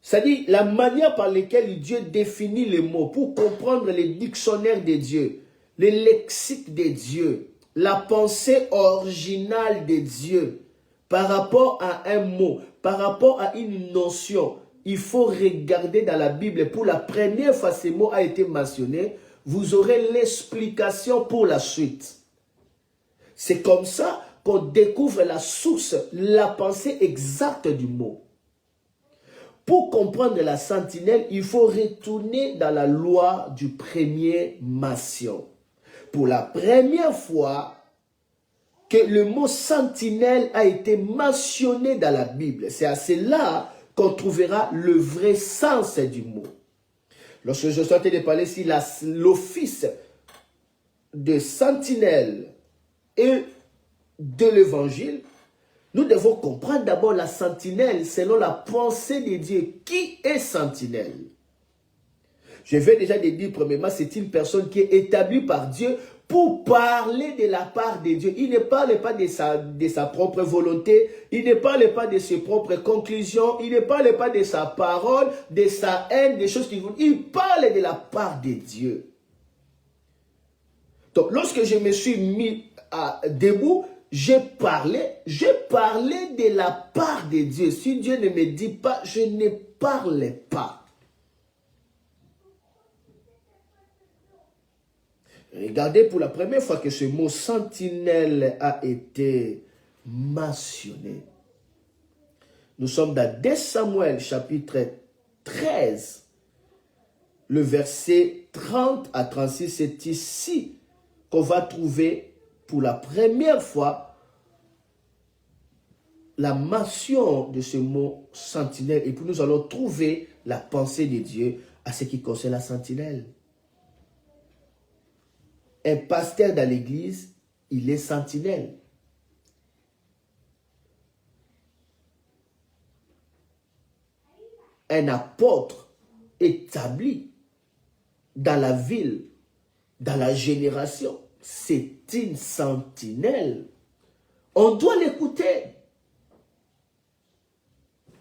C'est-à-dire la manière par laquelle Dieu définit les mots pour comprendre les dictionnaires de Dieu, les lexiques de Dieu, la pensée originale de Dieu par rapport à un mot, par rapport à une notion. Il faut regarder dans la Bible. Pour la première fois, ce mot a été mentionné. Vous aurez l'explication pour la suite. C'est comme ça qu'on découvre la source, la pensée exacte du mot. Pour comprendre la sentinelle, il faut retourner dans la loi du premier maçon. Pour la première fois que le mot sentinelle a été mentionné dans la Bible. C'est à cela qu'on trouvera le vrai sens du mot. Lorsque je suis en train de parler ici, l'office de sentinelle et de l'évangile, nous devons comprendre d'abord la sentinelle selon la pensée de Dieu. Qui est sentinelle? Je vais déjà le dire premièrement, c'est une personne qui est établie par Dieu pour parler de la part de Dieu. Il ne parle pas de sa propre volonté, il ne parle pas de ses propres conclusions, il ne parle pas de sa parole, de sa haine, des choses qu'il veut. Il parle de la part de Dieu. Donc, lorsque je me suis mis debout, j'ai parlé de la part de Dieu. Si Dieu ne me dit pas, je ne parle pas. Regardez pour la première fois que ce mot sentinelle a été mentionné. Nous sommes dans 2 Samuel chapitre 13, le verset 30 à 36. C'est ici qu'on va trouver pour la première fois la mention de ce mot sentinelle. Et puis nous allons trouver la pensée de Dieu à ce qui concerne la sentinelle. Un pasteur dans l'église, il est sentinelle. Un apôtre établi dans la ville, dans la génération, c'est une sentinelle. On doit l'écouter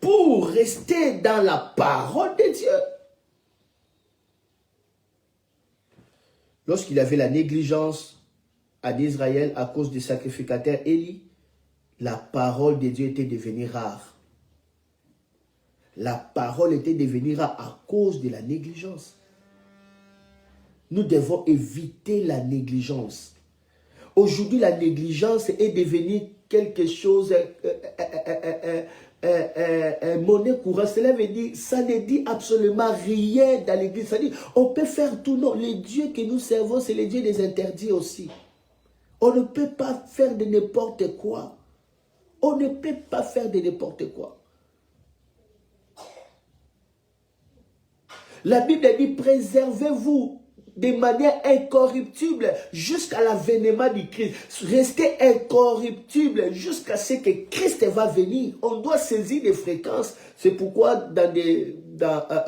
pour rester dans la parole de Dieu. Lorsqu'il avait la négligence en Israël à cause du sacrificateur Élie, la parole de Dieu était devenue rare. La parole était devenue rare à cause de la négligence. Nous devons éviter la négligence. Aujourd'hui, la négligence est devenue quelque chose, monnaie courante. Cela veut dire, ça ne dit absolument rien dans l'église. Ça dit, on peut faire tout. Non, le Dieu que nous servons, c'est le Dieu des interdits aussi. On ne peut pas faire de n'importe quoi. On ne peut pas faire de n'importe quoi. La Bible dit, préservez-vous de manière incorruptible jusqu'à l'avènement du Christ. Restez incorruptible jusqu'à ce que Christ va venir. On doit saisir des fréquences. C'est pourquoi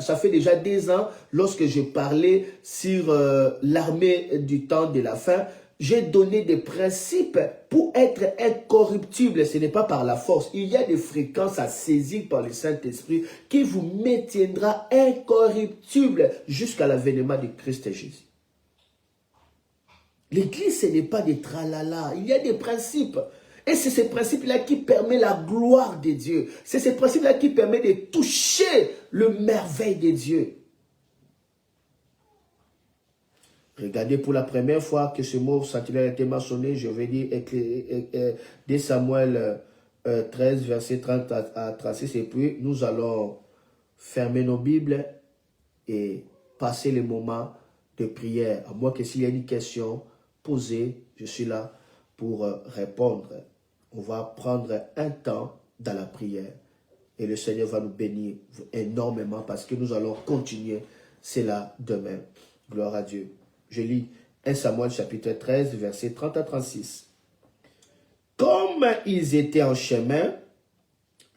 ça fait déjà 2 ans, lorsque je parlais sur l'armée du temps de la fin, j'ai donné des principes pour être incorruptible. Ce n'est pas par la force. Il y a des fréquences à saisir par le Saint-Esprit qui vous maintiendra incorruptible jusqu'à l'avènement de Christ Jésus. L'église, ce n'est pas des tralala. Il y a des principes. Et c'est ces principes-là qui permettent la gloire de Dieu. C'est ces principes-là qui permettent de toucher le merveille de Dieu. Regardez pour la première fois que ce mot sentinelle a été mentionné, je vais dire 2 Samuel 13, verset 30 à 36. Et puis nous allons fermer nos Bibles et passer le moment de prière. À moins que s'il y a une question posée, je suis là pour répondre. On va prendre un temps dans la prière et le Seigneur va nous bénir énormément parce que nous allons continuer cela demain. Gloire à Dieu. Je lis 1 Samuel chapitre 13, verset 30 à 36. comme ils étaient en chemin,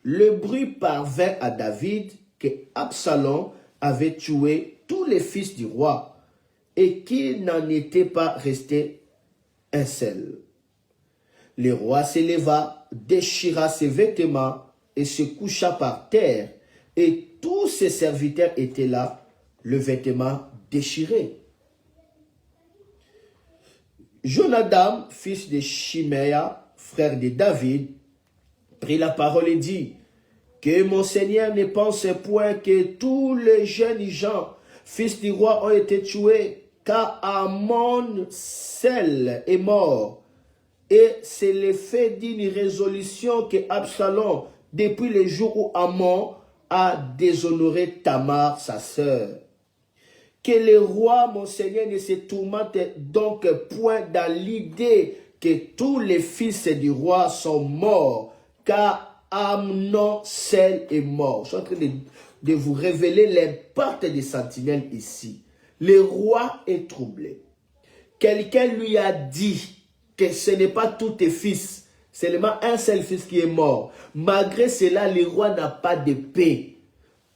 le bruit parvint à David que Absalom avait tué tous les fils du roi et qu'il n'en était pas resté un seul. Le roi s'éleva, déchira ses vêtements et se coucha par terre, et tous ses serviteurs étaient là, le vêtement déchiré. Jonadab, fils de Shiméa, frère de David, prit la parole et dit, « Que mon Seigneur ne pense point que tous les jeunes gens, fils du roi, ont été tués, car Amon seul est mort. Et c'est l'effet d'une résolution que Absalom, depuis le jour où Amon a déshonoré Tamar, sa sœur. Que le roi, mon Seigneur, ne se tourmente donc point dans l'idée que tous les fils du roi sont morts, car Amnon seul est mort. Je suis en train de vous révéler l'impact des sentinelles ici. Le roi est troublé. Quelqu'un lui a dit que ce n'est pas tous tes fils, seulement un seul fils qui est mort. Malgré cela, le roi n'a pas de paix.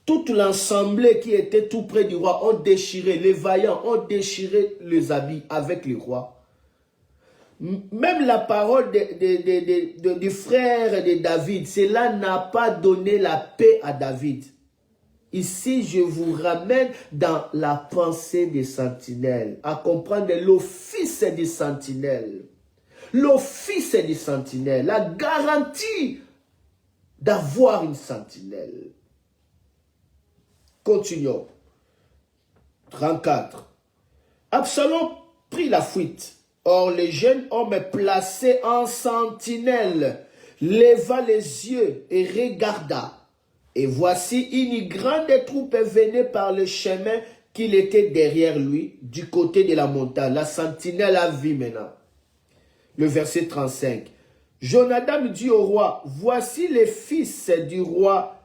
Toute l'assemblée qui était tout près du roi ont déchiré, les vaillants ont déchiré les habits avec le roi. Même la parole du frère de David, cela n'a pas donné la paix à David. Ici, je vous ramène dans la pensée des sentinelles, à comprendre l'office des sentinelles. L'office des sentinelles, la garantie d'avoir une sentinelle. Continuons. 34. Absalom prit la fuite. Or, le jeune homme placé en sentinelle leva les yeux et regarda. Et voici une grande troupe venait par le chemin qu'il était derrière lui, du côté de la montagne. La sentinelle a vu maintenant. Le verset 35. Jonadab dit au roi, voici les fils du roi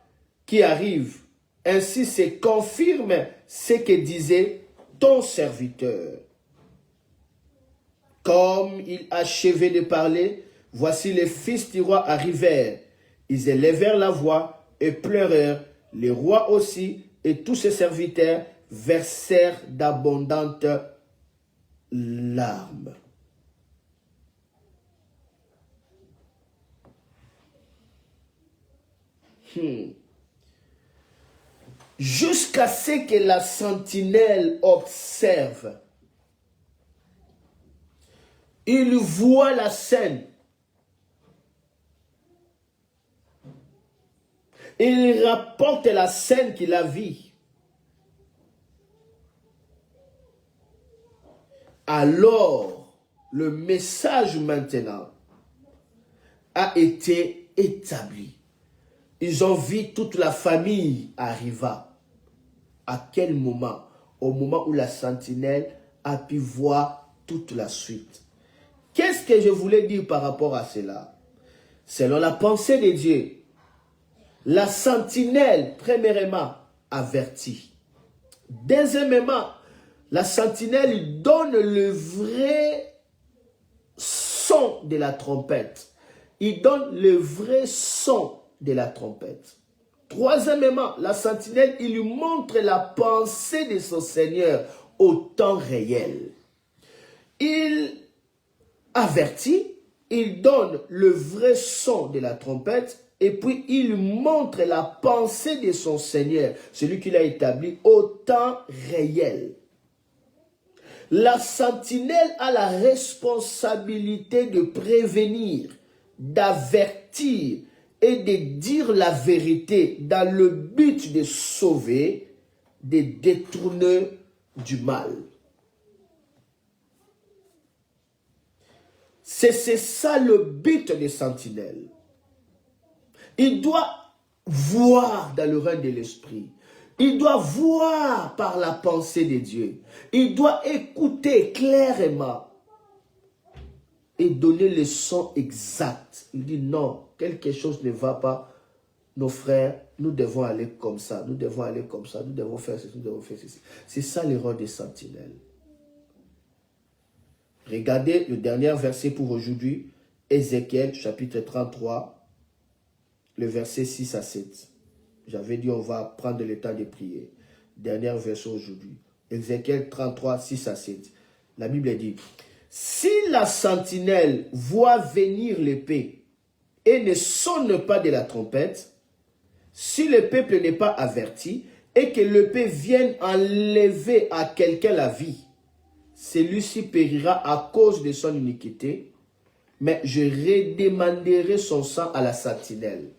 qui arrivent. Ainsi se confirme ce que disait ton serviteur. Comme il achevait de parler, voici les fils du roi arrivèrent. Ils élevèrent la voix et pleurèrent. Les rois aussi et tous ses serviteurs versèrent d'abondantes larmes. Jusqu'à ce que la sentinelle observe. Il voit la scène. Il rapporte la scène qu'il a vue. Alors, le message maintenant a été établi. Ils ont vu toute la famille arriva. À quel moment? Au moment où la sentinelle a pu voir toute la suite. Qu'est-ce que je voulais dire par rapport à cela? Selon la pensée de Dieu, la sentinelle, premièrement, avertit. Deuxièmement, la sentinelle donne le vrai son de la trompette. Il donne le vrai son de la trompette. Troisièmement, la sentinelle, il lui montre la pensée de son Seigneur au temps réel. Il avertit, il donne le vrai son de la trompette et puis il montre la pensée de son Seigneur, celui qu'il a établi au temps réel. La sentinelle a la responsabilité de prévenir, d'avertir et de dire la vérité dans le but de sauver, de détourner du mal. C'est ça le but des sentinelles. Il doit voir dans le règne de l'esprit. Il doit voir par la pensée de Dieu. Il doit écouter clairement et donner le son exact. Il dit non, quelque chose ne va pas. Nos frères, nous devons aller comme ça, nous devons aller comme ça, nous devons faire ceci, nous devons faire ceci. C'est ça le rôle des sentinelles. Regardez le dernier verset pour aujourd'hui. Ézéchiel chapitre 33, le verset 6 à 7. J'avais dit on va prendre le temps de prier. Dernière version aujourd'hui. Ézéchiel 33, 6 à 7. La Bible dit, si la sentinelle voit venir l'épée et ne sonne pas de la trompette, si le peuple n'est pas averti et que l'épée vienne enlever à quelqu'un la vie, celui-ci périra à cause de son iniquité, mais je redemanderai son sang à la sentinelle.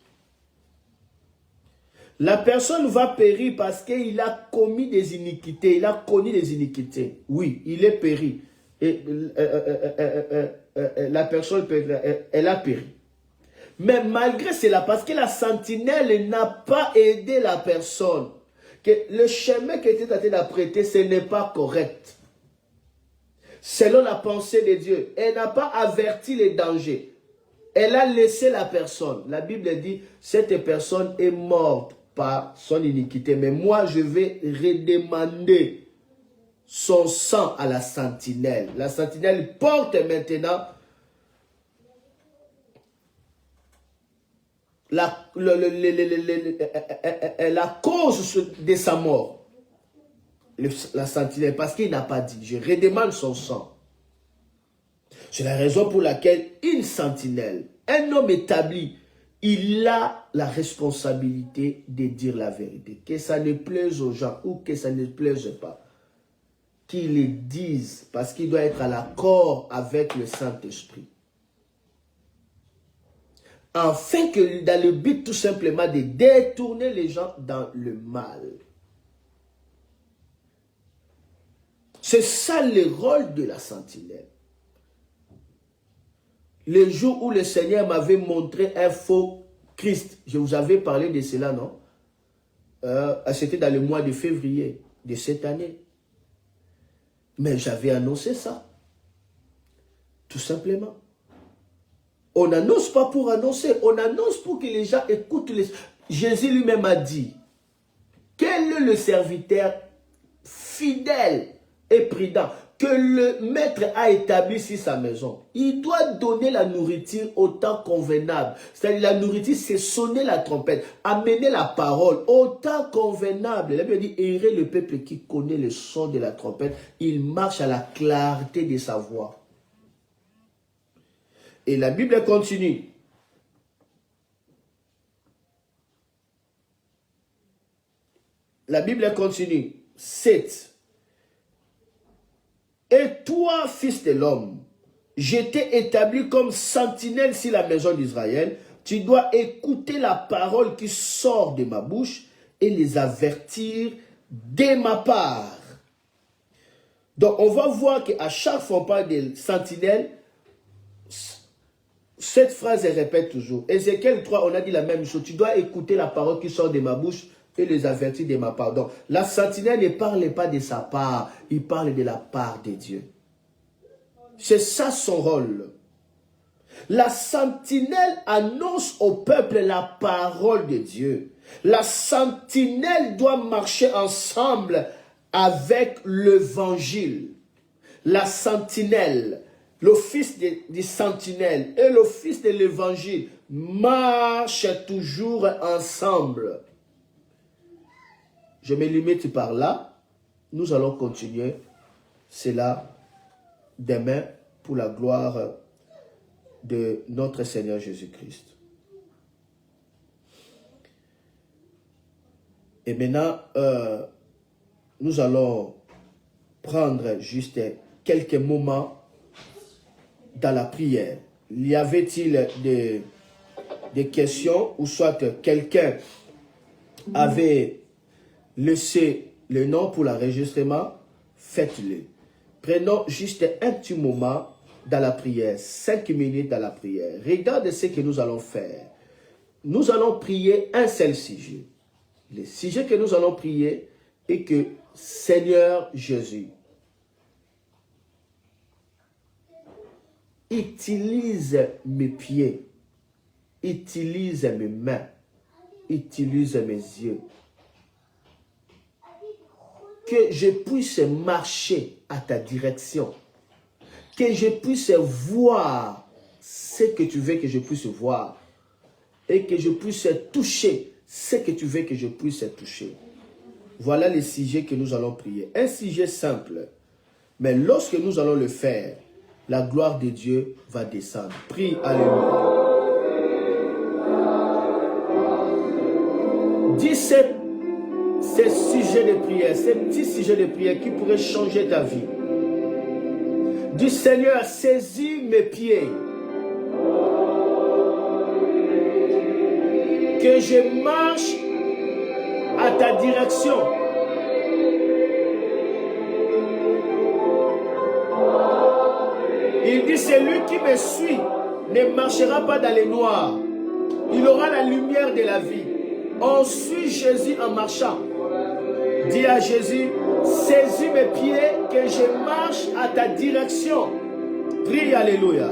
La personne va périr parce qu'il a commis des iniquités, il a connu des iniquités. Oui, il est péri. Et, la personne, elle a péri. Mais malgré cela, parce que la sentinelle n'a pas aidé la personne, que le chemin qui était en train d'apprêter, ce n'est pas correct. Selon la pensée de Dieu, elle n'a pas averti les dangers. Elle a laissé la personne. La Bible dit, cette personne est morte par son iniquité. Mais moi, je vais redemander son sang à la sentinelle. La sentinelle porte maintenant la cause de sa mort. La sentinelle, parce qu'il n'a pas dit, je redemande son sang. C'est la raison pour laquelle une sentinelle, un homme établi, il a la responsabilité de dire la vérité. Que ça ne plaise aux gens ou que ça ne plaise pas. Qu'il le dise parce qu'il doit être à l'accord avec le Saint-Esprit. Afin que dans le but tout simplement de détourner les gens dans le mal. C'est ça le rôle de la sentinelle. Le jour où le Seigneur m'avait montré un faux Christ, je vous avais parlé de cela, non? C'était dans le mois de février de cette année. Mais j'avais annoncé ça. Tout simplement. On n'annonce pas pour annoncer, on annonce pour que les gens écoutent. Jésus lui-même a dit, quel est le serviteur fidèle et prudent que le maître a établi sur sa maison? Il doit donner la nourriture au temps convenable. C'est-à-dire la nourriture, c'est sonner la trompette, amener la parole au temps convenable. La Bible dit, errer le peuple qui connaît le son de la trompette, il marche à la clarté de sa voix. Et la Bible continue. La Bible continue. 7. Et toi, fils de l'homme, je t'ai établi comme sentinelle sur la maison d'Israël. Tu dois écouter la parole qui sort de ma bouche et les avertir de ma part. Donc, on va voir qu'à chaque fois qu'on parle de sentinelle, cette phrase, elle répète toujours. Ézéchiel 3, on a dit la même chose. Tu dois écouter la parole qui sort de ma bouche et les avertir de ma part. Donc, la sentinelle ne parle pas de sa part. Il parle de la part de Dieu. C'est ça son rôle. La sentinelle annonce au peuple la parole de Dieu. La sentinelle doit marcher ensemble avec l'évangile. La sentinelle, l'office du sentinelle et l'office de l'évangile marchent toujours ensemble. Je me limite par là. Nous allons continuer cela demain pour la gloire de notre Seigneur Jésus-Christ. Et maintenant, nous allons prendre juste quelques moments dans la prière. Y avait-il des questions ou soit quelqu'un avait laissé le nom pour l'enregistrement? Faites-le. Prenons juste un petit moment dans la prière, 5 minutes dans la prière. Regarde ce que nous allons faire. Nous allons prier un seul sujet. Le sujet que nous allons prier est que Seigneur Jésus, utilise mes pieds, utilise mes mains, utilise mes yeux. Que je puisse marcher à ta direction. Que je puisse voir ce que tu veux que je puisse voir. Et que je puisse toucher ce que tu veux que je puisse toucher. Voilà les sujets que nous allons prier. Un sujet simple. Mais lorsque nous allons le faire, la gloire de Dieu va descendre. Prie, alléluia. Dis ces sujets de prière, ces petits sujets de prière qui pourraient changer ta vie. Dis Seigneur, saisis mes pieds. Que je marche à ta direction. Il dit, celui qui me suit ne marchera pas dans les noirs. Il aura la lumière de la vie. On suit Jésus en marchant. Dis à Jésus, saisis mes pieds, que je marche à ta direction. Prie, alléluia.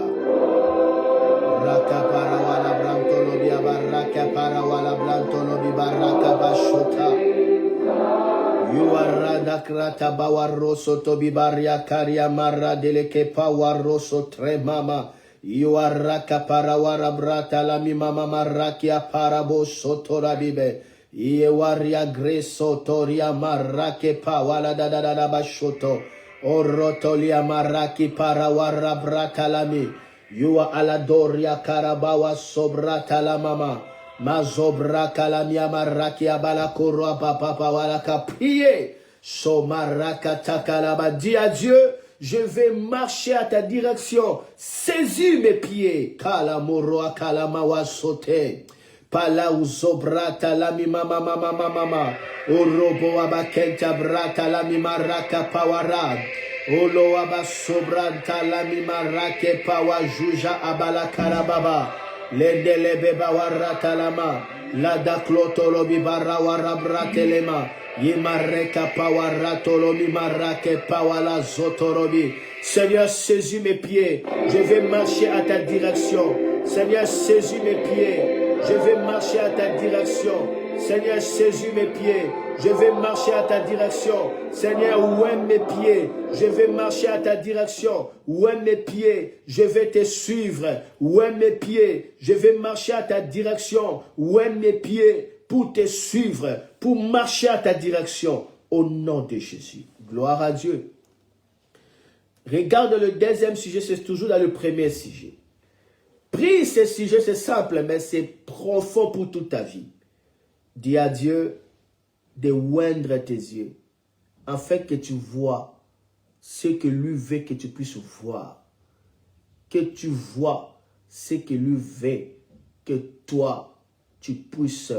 Yuaradakrata bawaroso tobibaria karia marra deleke pawaroso tremama. Yuaraka parawara brata la mimama marrakia parabo sotorabibe. Yewaria greso toria marrake pawala da bashoto. Orotolia marraki parawara brata lami. Yua aladoria karabawa sobrata la mama. Mazobra kalamia maraki abala koroa papa walaka prier. So maraka takalaba. Dis à Dieu, je vais marcher à ta direction. Saisis mes pieds. Kalamoroa kalamawa sote. Pala uzobrata lami mama mama mama. Orobo abakenta brata lami maraka pawara. Olo abasobranta lami marake pawa juja abala karababa. Lendelebe bawarata lama. Lada klotolobi barawara bratelema. Yimareka pawaratolomi marake pawala zotorobi. Seigneur, saisis mes pieds. Je vais marcher à ta direction. Seigneur, saisis mes pieds. Je vais marcher à ta direction. Seigneur, saisis mes pieds. Je vais marcher à ta direction. Seigneur, où est mes pieds? Je vais marcher à ta direction. Où est mes pieds? Je vais te suivre. Où est mes pieds? Je vais marcher à ta direction. Où est mes pieds? Pour te suivre, pour marcher à ta direction. Au nom de Jésus. Gloire à Dieu. Regarde le deuxième sujet, c'est toujours dans le premier sujet. Prie ce sujet, c'est simple, mais c'est profond pour toute ta vie. Dis à Dieu de oindre tes yeux, afin que tu vois ce que lui veut que tu puisses voir. Que tu vois ce que lui veut que toi, tu puisses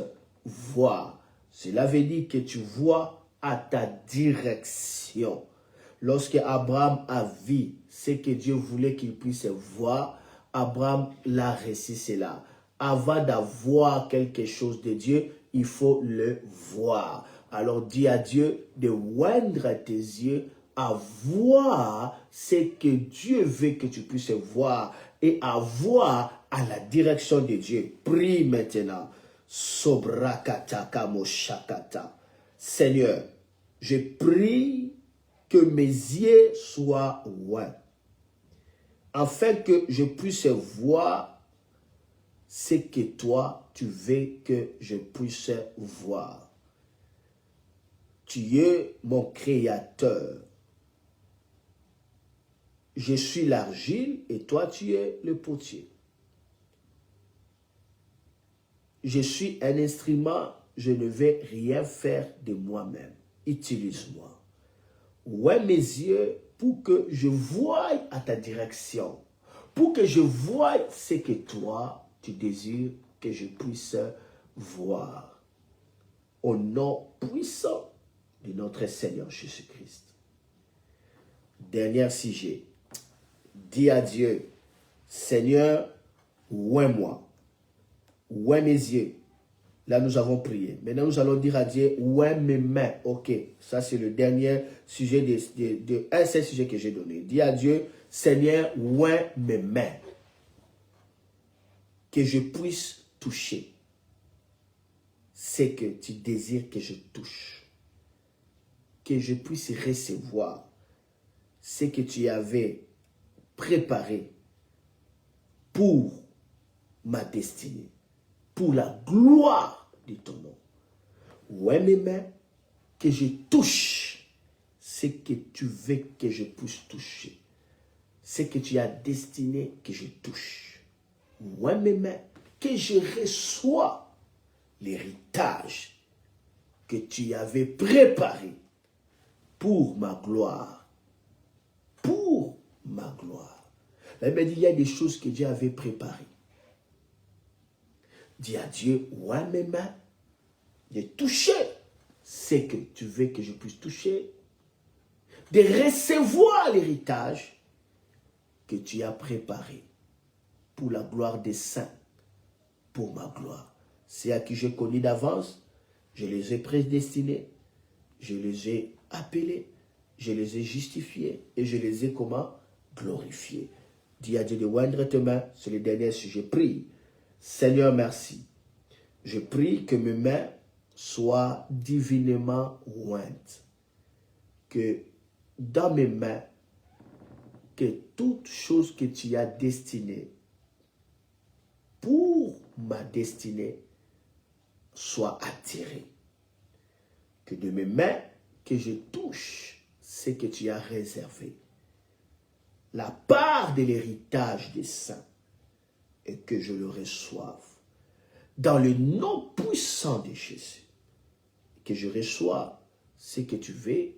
voir. Cela veut dire que tu vois à ta direction. Lorsque Abraham a vu ce que Dieu voulait qu'il puisse voir, Abraham l'a reçu cela. Avant d'avoir quelque chose de Dieu, il faut le voir. Alors dis à Dieu de oindre tes yeux à voir ce que Dieu veut que tu puisses voir et à voir à la direction de Dieu. Prie maintenant. Sobrakataka moshakata. Seigneur, je prie que mes yeux soient ouverts, afin que je puisse voir ce que toi, tu veux que je puisse voir. Tu es mon créateur. Je suis l'argile et toi, tu es le potier. Je suis un instrument, je ne vais rien faire de moi-même. Utilise-moi. Ouvre mes yeux pour que je voie à ta direction. Pour que je voie ce que toi, tu désires que je puisse voir. Au nom puissant de notre Seigneur Jésus-Christ. Dernier sujet. Dis à Dieu, Seigneur, ouvre-moi. Ouvre mes yeux. Là, nous avons prié. Maintenant, nous allons dire à Dieu, ouvre mes mains. Ok, ça c'est le dernier sujet un seul sujet que j'ai donné. Dis à Dieu, Seigneur, ouvre mes mains. Que je puisse toucher ce que tu désires que je touche. Que je puisse recevoir ce que tu avais préparé pour ma destinée, pour la gloire de ton nom. Ouais, mes mains, que je touche ce que tu veux que je puisse toucher. Ce que tu as destiné que je touche. Ouais, mes mains, que je reçois l'héritage que tu avais préparé pour ma gloire. Pour ma gloire. La Bible dit, il y a des choses que Dieu avait préparées. Dis à Dieu, ouais, mes mains, de toucher ce que tu veux que je puisse toucher, de recevoir l'héritage que tu as préparé pour la gloire des saints, pour ma gloire. C'est à qui je connais d'avance, je les ai prédestinés, je les ai appelés, je les ai justifiés et je les ai comment? Glorifiés. Dis à Dieu de oindre tes mains, c'est le dernier sujet. Prie. Seigneur, merci. Je prie que mes mains soient divinement ointes. Que dans mes mains, que toute chose que tu as destinée pour ma destinée soit attirée. Que de mes mains, que je touche ce que tu as réservé. La part de l'héritage des saints et que je le reçoive. Dans le nom puissant de Jésus. Que je reçoive ce que tu veux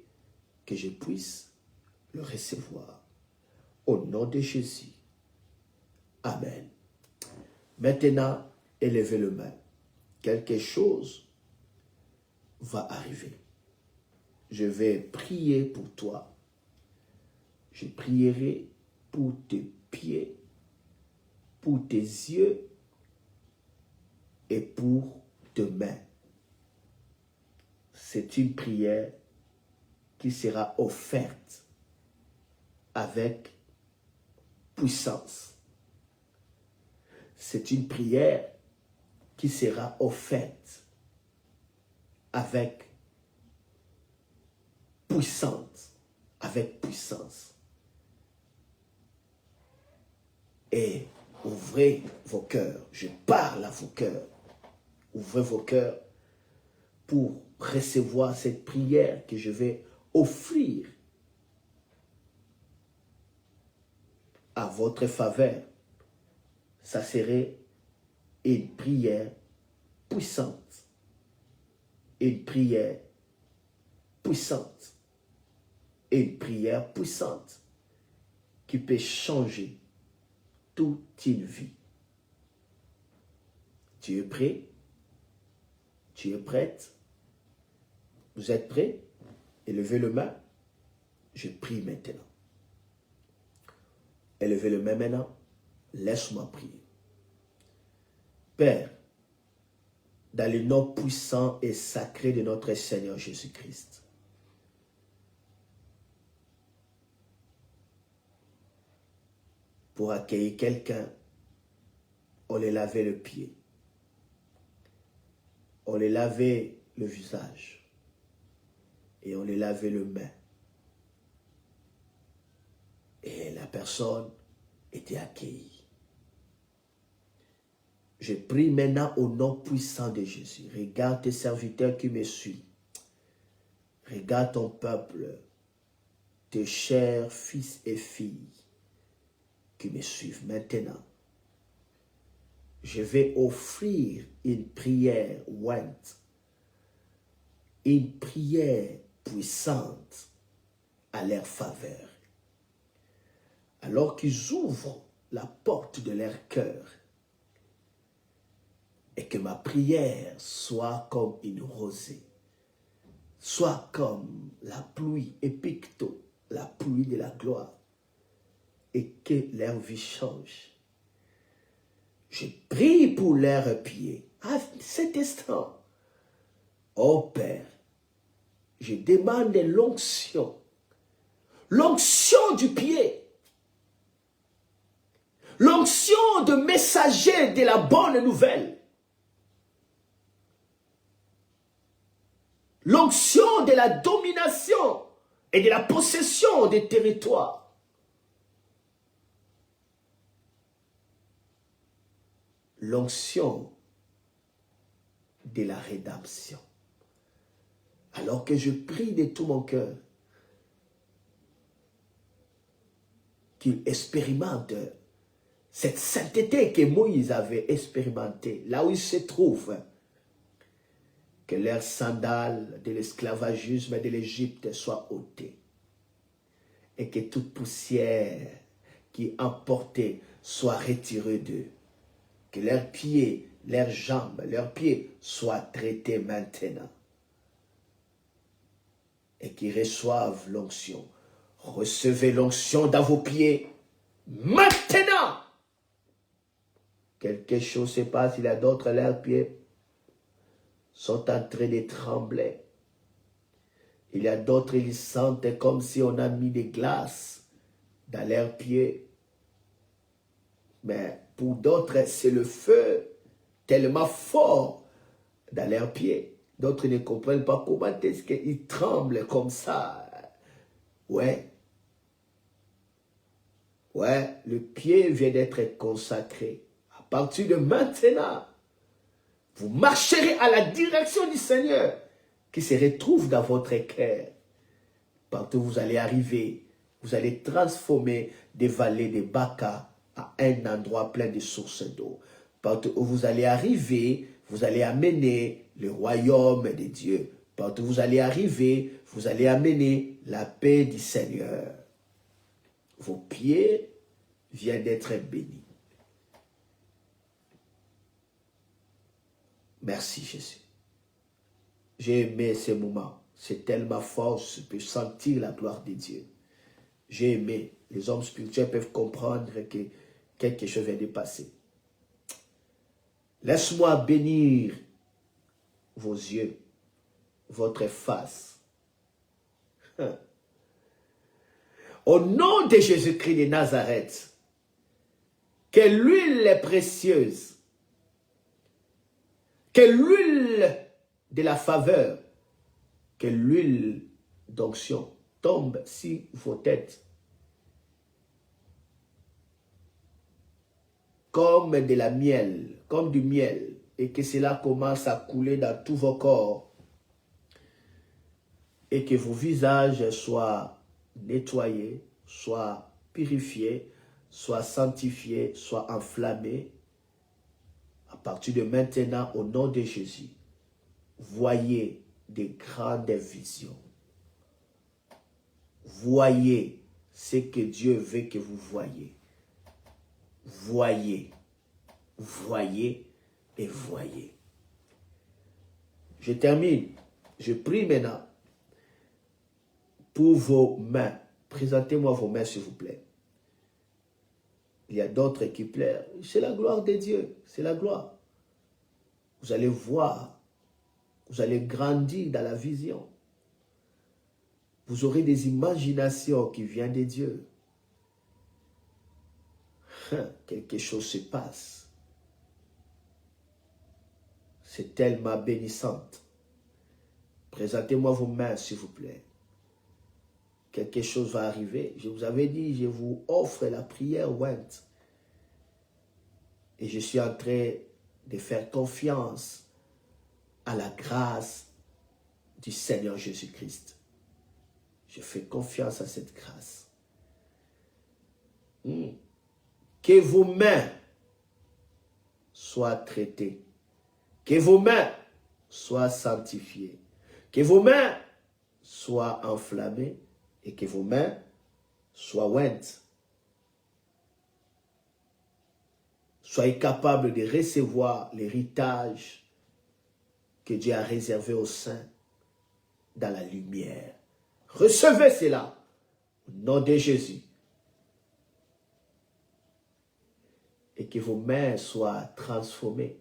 que je puisse le recevoir. Au nom de Jésus. Amen. Maintenant, élevez le main. Quelque chose va arriver. Je vais prier pour toi. Je prierai pour tes pieds, pour tes yeux et pour tes mains. C'est une prière qui sera offerte avec puissance. C'est une prière qui sera offerte avec puissance. Avec puissance. Et ouvrez vos cœurs. Je parle à vos cœurs. Ouvrez vos cœurs pour recevoir cette prière que je vais offrir à votre faveur. Ça serait une prière puissante. Une prière puissante. Une prière puissante qui peut changer toute une vie. Tu es prêt? Tu es prête? Vous êtes prêts? Élevez le main. Je prie maintenant. Élevez le main maintenant. Laisse-moi prier. Père, dans le nom puissant et sacré de notre Seigneur Jésus-Christ, pour accueillir quelqu'un, on lui lavait le pied, on lui lavait le visage et on lui lavait le main. Et la personne était accueillie. Je prie maintenant au nom puissant de Jésus. Regarde tes serviteurs qui me suivent. Regarde ton peuple, tes chers fils et filles qui me suivent maintenant. Je vais offrir une prière ointe, une prière puissante à leur faveur. Alors qu'ils ouvrent la porte de leur cœur et que ma prière soit comme une rosée, soit comme la pluie épicto, la pluie de la gloire, et que leur vie change. Je prie pour leurs pieds à cet instant. Ô Père, je demande l'onction du pied, l'onction de messager de la bonne nouvelle, l'onction de la domination et de la possession des territoires. l'onction de la rédemption. Alors que je prie de tout mon cœur qu'il expérimente cette sainteté que Moïse avait expérimentée, là où il se trouve, que leurs sandales de l'esclavagisme de l'Égypte soient ôtées et que toute poussière qui emportait soit retirée d'eux, que leurs pieds, leurs jambes, leurs pieds soient traités maintenant et qu'ils reçoivent l'onction. Recevez l'onction dans vos pieds maintenant. Quelque chose se passe, il y a d'autres, leurs pieds sont en train de trembler. Il y a d'autres, ils sentent comme si on a mis des glaces dans leurs pieds. Mais pour d'autres, c'est le feu tellement fort dans leurs pieds. D'autres ne comprennent pas comment est-ce qu'ils tremblent comme ça. Ouais. Ouais, le pied vient d'être consacré. À partir de maintenant, vous marcherez à la direction du Seigneur qui se retrouve dans votre cœur. Partout où vous allez arriver, vous allez transformer des vallées de Baka à un endroit plein de sources d'eau. Partout où vous allez arriver, vous allez amener le royaume de Dieu. Partout où vous allez arriver, vous allez amener la paix du Seigneur. Vos pieds viennent d'être bénis. Merci Jésus. J'ai aimé ce moment. C'est tellement fort, je peux sentir la gloire de Dieu. J'ai aimé. Les hommes spirituels peuvent comprendre que quelque chose vient de passer. Laisse-moi bénir vos yeux, votre face. Au nom de Jésus-Christ de Nazareth, que l'huile est précieuse, que l'huile de la faveur, que l'huile d'onction tombe sur vos têtes comme de la miel, comme du miel, et que cela commence à couler dans tous vos corps et que vos visages soient nettoyés, soient purifiés, soient sanctifiés, soient enflammés. À partir de maintenant, au nom de Jésus, voyez des grandes visions. Voyez ce que Dieu veut que vous voyez. Voyez, voyez et voyez. Je termine. Je prie maintenant pour vos mains. Présentez-moi vos mains, s'il vous plaît. Il y a d'autres qui pleurent. C'est la gloire de Dieu. C'est la gloire. Vous allez voir. Vous allez grandir dans la vision. Vous aurez des imaginations qui viennent de Dieu. Quelque chose se passe. C'est tellement bénissante. Présentez-moi vos mains, s'il vous plaît. Quelque chose va arriver. Je vous avais dit, je vous offre la prière ointe. Et je suis en train de faire confiance à la grâce du Seigneur Jésus-Christ. Je fais confiance à cette grâce. Que vos mains soient traitées. Que vos mains soient sanctifiées. Que vos mains soient enflammées. Et que vos mains soient ointes. Soyez capables de recevoir l'héritage que Dieu a réservé aux saints dans la lumière. Recevez cela au nom de Jésus. Et que vos mains soient transformées.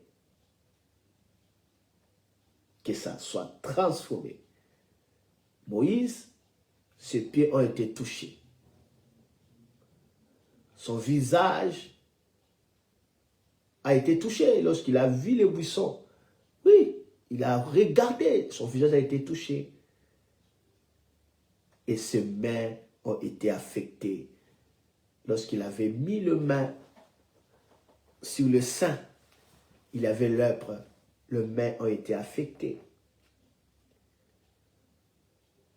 Que ça soit transformé. Moïse, ses pieds ont été touchés. Son visage a été touché lorsqu'il a vu les buissons. Oui, il a regardé, son visage a été touché. Et ses mains ont été affectées lorsqu'il avait mis les mains sur le sein il avait lèpre, leurs mains ont été affectées.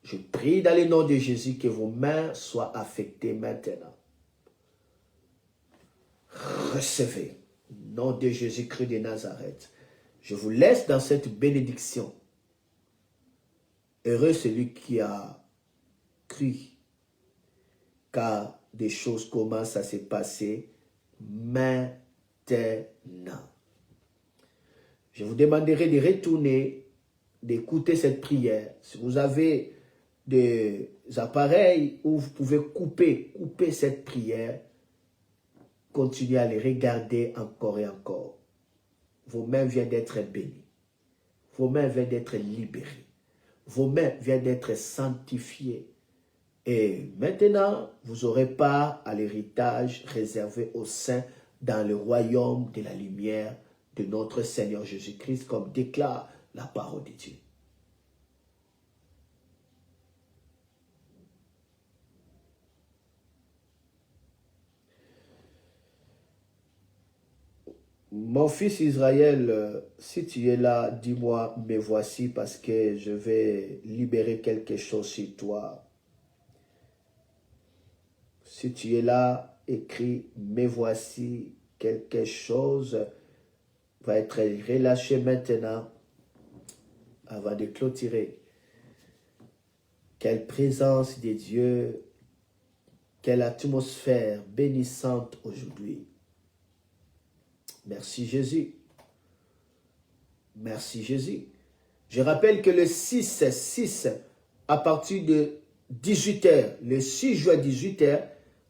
Je prie dans le nom de Jésus que vos mains soient affectées maintenant. Recevez, au nom de Jésus-Christ de Nazareth. Je vous laisse dans cette bénédiction. Heureux celui qui a cru, car des choses commencent à se passer maintenant. Je vous demanderai de retourner, d'écouter cette prière. Si vous avez des appareils où vous pouvez couper cette prière, continuez à les regarder encore et encore. Vos mains viennent d'être bénies. Vos mains viennent d'être libérées. Vos mains viennent d'être sanctifiées. Et maintenant, vous aurez part à l'héritage réservé aux saints dans le royaume de la lumière de notre Seigneur Jésus-Christ, comme déclare la parole de Dieu. Mon fils Israël, si tu es là, dis-moi, me voici, parce que je vais libérer quelque chose sur toi. Si tu es là, écris, me voici, quelque chose va être relâché maintenant avant de clôturer. Quelle présence de Dieu, quelle atmosphère bénissante aujourd'hui. Merci Jésus. Merci Jésus. Je rappelle que le 6, à partir de 18h, le 6 juin 18h,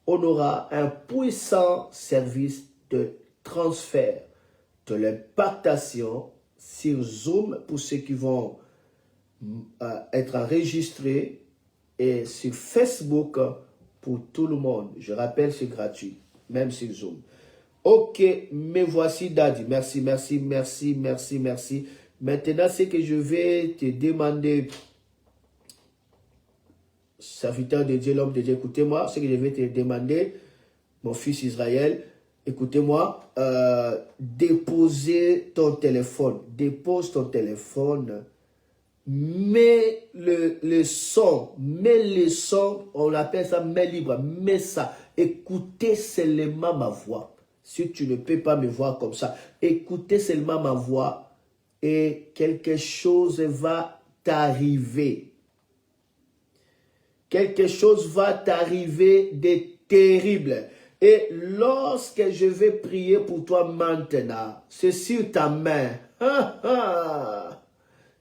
on aura un puissant service de transfert, de l'impactation sur Zoom pour ceux qui vont être enregistrés et sur Facebook pour tout le monde. Je rappelle, c'est gratuit, même sur Zoom. Ok, me voici Daddy. Merci, merci, merci, merci, merci. Maintenant, c'est que je vais te demander, serviteur de Dieu, l'homme de Dieu, écoutez-moi, ce que je vais te demander, mon fils Israël, écoutez-moi, déposer ton téléphone, dépose ton téléphone, mets le son, on appelle ça main libre, mets ça, écoutez seulement ma voix. Si tu ne peux pas me voir comme ça, écoutez seulement ma voix et quelque chose va t'arriver. Quelque chose va t'arriver de terrible. Et lorsque je vais prier pour toi maintenant, c'est sur ta main.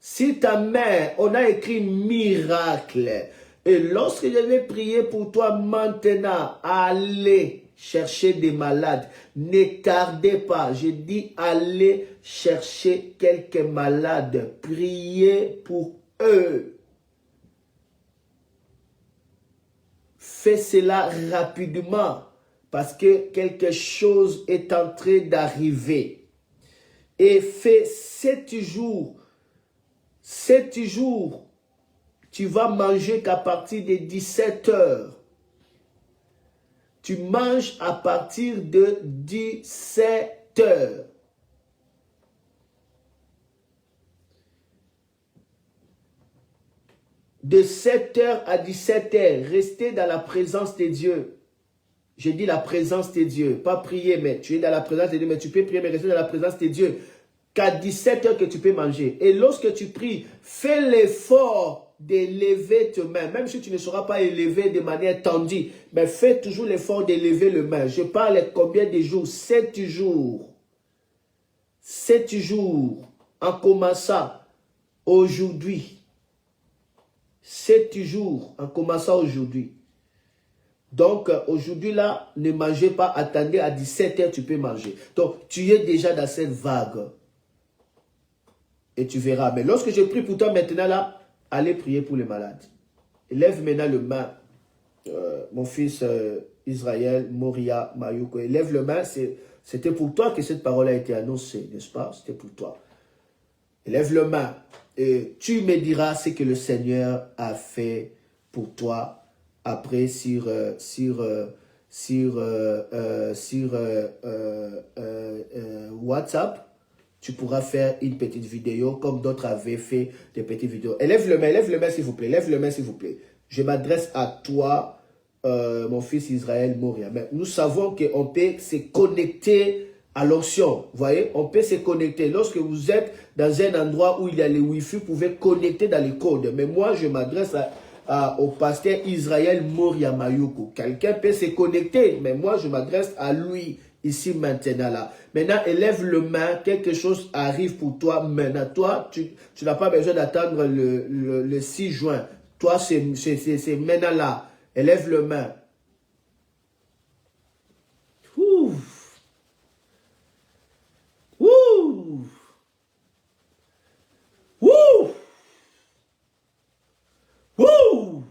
Sur ta main, on a écrit miracle. Et lorsque je vais prier pour toi maintenant, allez chercher des malades. Ne tardez pas. Je dis allez chercher quelques malades. Priez pour eux. Fais cela rapidement parce que quelque chose est en train d'arriver. Et fais 7 jours. 7 jours. Tu vas manger qu'à partir de 17 heures. Tu manges à partir de 17 heures. De 7 heures à 17 heures, restez dans la présence de Dieu. Je dis la présence de Dieu, pas prier, mais tu es dans la présence de Dieu, mais tu peux prier, mais rester dans la présence de Dieu. Qu'à 17 heures que tu peux manger. Et lorsque tu pries, fais l'effort d'élever tes mains, même si tu ne seras pas élevé de manière tendue, mais fais toujours l'effort d'élever les mains. Je parle combien de jours? 7 jours. 7 jours, en commençant aujourd'hui. 7 jours, en commençant aujourd'hui. Donc, aujourd'hui là, ne mangez pas, attendez à 17 heures, tu peux manger. Donc, tu es déjà dans cette vague. Et tu verras. Mais lorsque je prie pour toi maintenant là, allez prier pour les malades. Lève maintenant le main. Mon fils Israël, Moria, Mayuko. Lève le main. C'était pour toi que cette parole a été annoncée, n'est-ce pas? C'était pour toi. Lève le main. Et tu me diras ce que le Seigneur a fait pour toi. Après, sur WhatsApp. tu pourras faire une petite vidéo comme d'autres avaient fait des petites vidéos. Et lève le main s'il vous plaît, lève le main s'il vous plaît. Je m'adresse à toi, mon fils Israël Moria. Mais nous savons qu'on peut se connecter à l'onction. Vous voyez, on peut se connecter. Lorsque vous êtes dans un endroit où il y a le Wi-Fi, vous pouvez connecter dans les codes. Mais moi, je m'adresse au pasteur Israël Moria Mayuko. Quelqu'un peut se connecter, mais moi, je m'adresse à lui. Ici, maintenant, là. Maintenant, élève le main, quelque chose arrive pour toi maintenant. Toi, tu n'as pas besoin d'attendre le 6 juin. Toi, c'est maintenant là. Élève le main. Ouh. Ouh. Ouh. Ouh.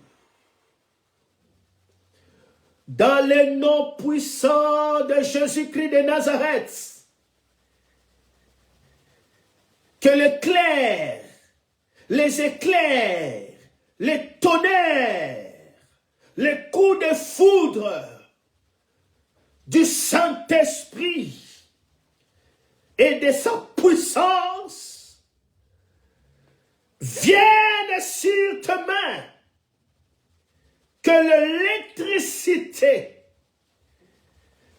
Dans le nom puissant de Jésus-Christ de Nazareth, que l'éclair, les éclairs, les tonnerres, les coups de foudre du Saint-Esprit et de sa puissance viennent sur tes mains. Que l'électricité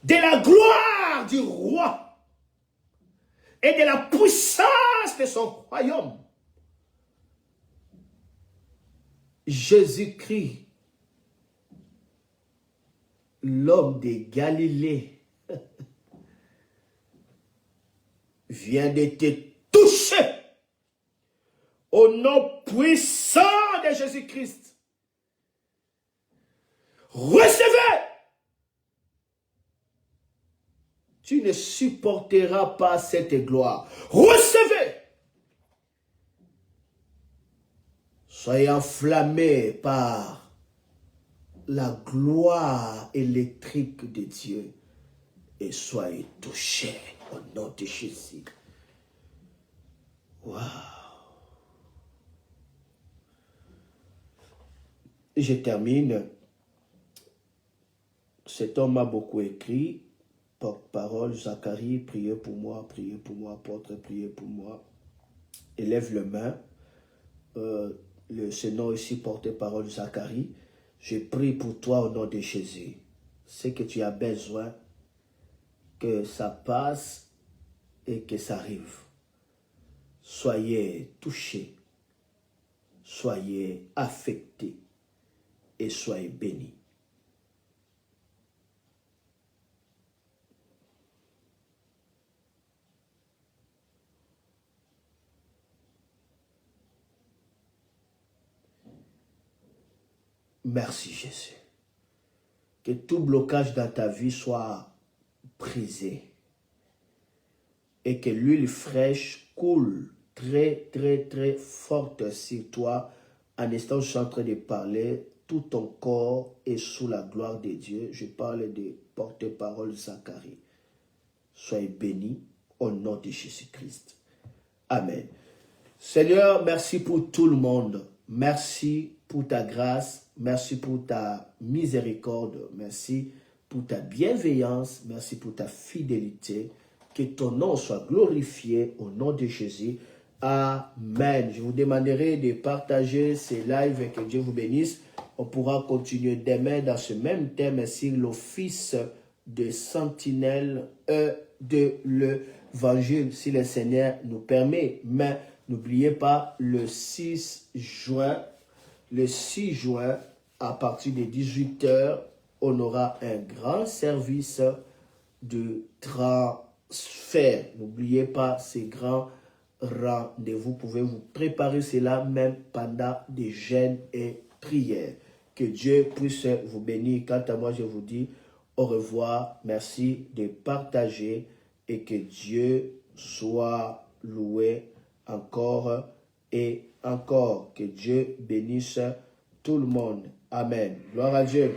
de la gloire du roi et de la puissance de son royaume, Jésus-Christ, l'homme de Galilée, vient de te toucher au nom puissant de Jésus-Christ. Recevez. Tu ne supporteras pas cette gloire. Recevez. Soyez enflammés par la gloire électrique de Dieu et soyez touchés au nom de Jésus. Waouh. Je termine. Cet homme m'a beaucoup écrit. Porte-parole, Zacharie, priez pour moi, apôtre, priez pour moi. Élève le main. Ce nom ici, porte-parole, Zacharie. Je prie pour toi au nom de Jésus. C'est que tu as besoin que ça passe et que ça arrive. Soyez touchés, soyez affectés et soyez bénis. Merci Jésus. Que tout blocage dans ta vie soit brisé. Et que l'huile fraîche coule très, très, très forte sur toi. En instant, je suis en train de parler. Tout ton corps est sous la gloire de Dieu. Je parle de porte-parole Zacharie. Soyez bénis au nom de Jésus-Christ. Amen. Seigneur, merci pour tout le monde. Merci pour ta grâce. Merci pour ta miséricorde. Merci pour ta bienveillance. Merci pour ta fidélité. Que ton nom soit glorifié au nom de Jésus. Amen. Je vous demanderai de partager ces lives et que Dieu vous bénisse. On pourra continuer demain dans ce même thème sur l'office de sentinelle de l'évangile, si le Seigneur nous permet. Mais n'oubliez pas, le 6 juin, à partir de 18 h, on aura un grand service de transfert. N'oubliez pas ces grands rendez-vous. Vous pouvez vous préparer cela même pendant des jeûnes et prières. Que Dieu puisse vous bénir. Quant à moi, je vous dis au revoir. Merci de partager et que Dieu soit loué encore et encore. Que Dieu bénisse tout le monde. Amen. Gloire à Dieu.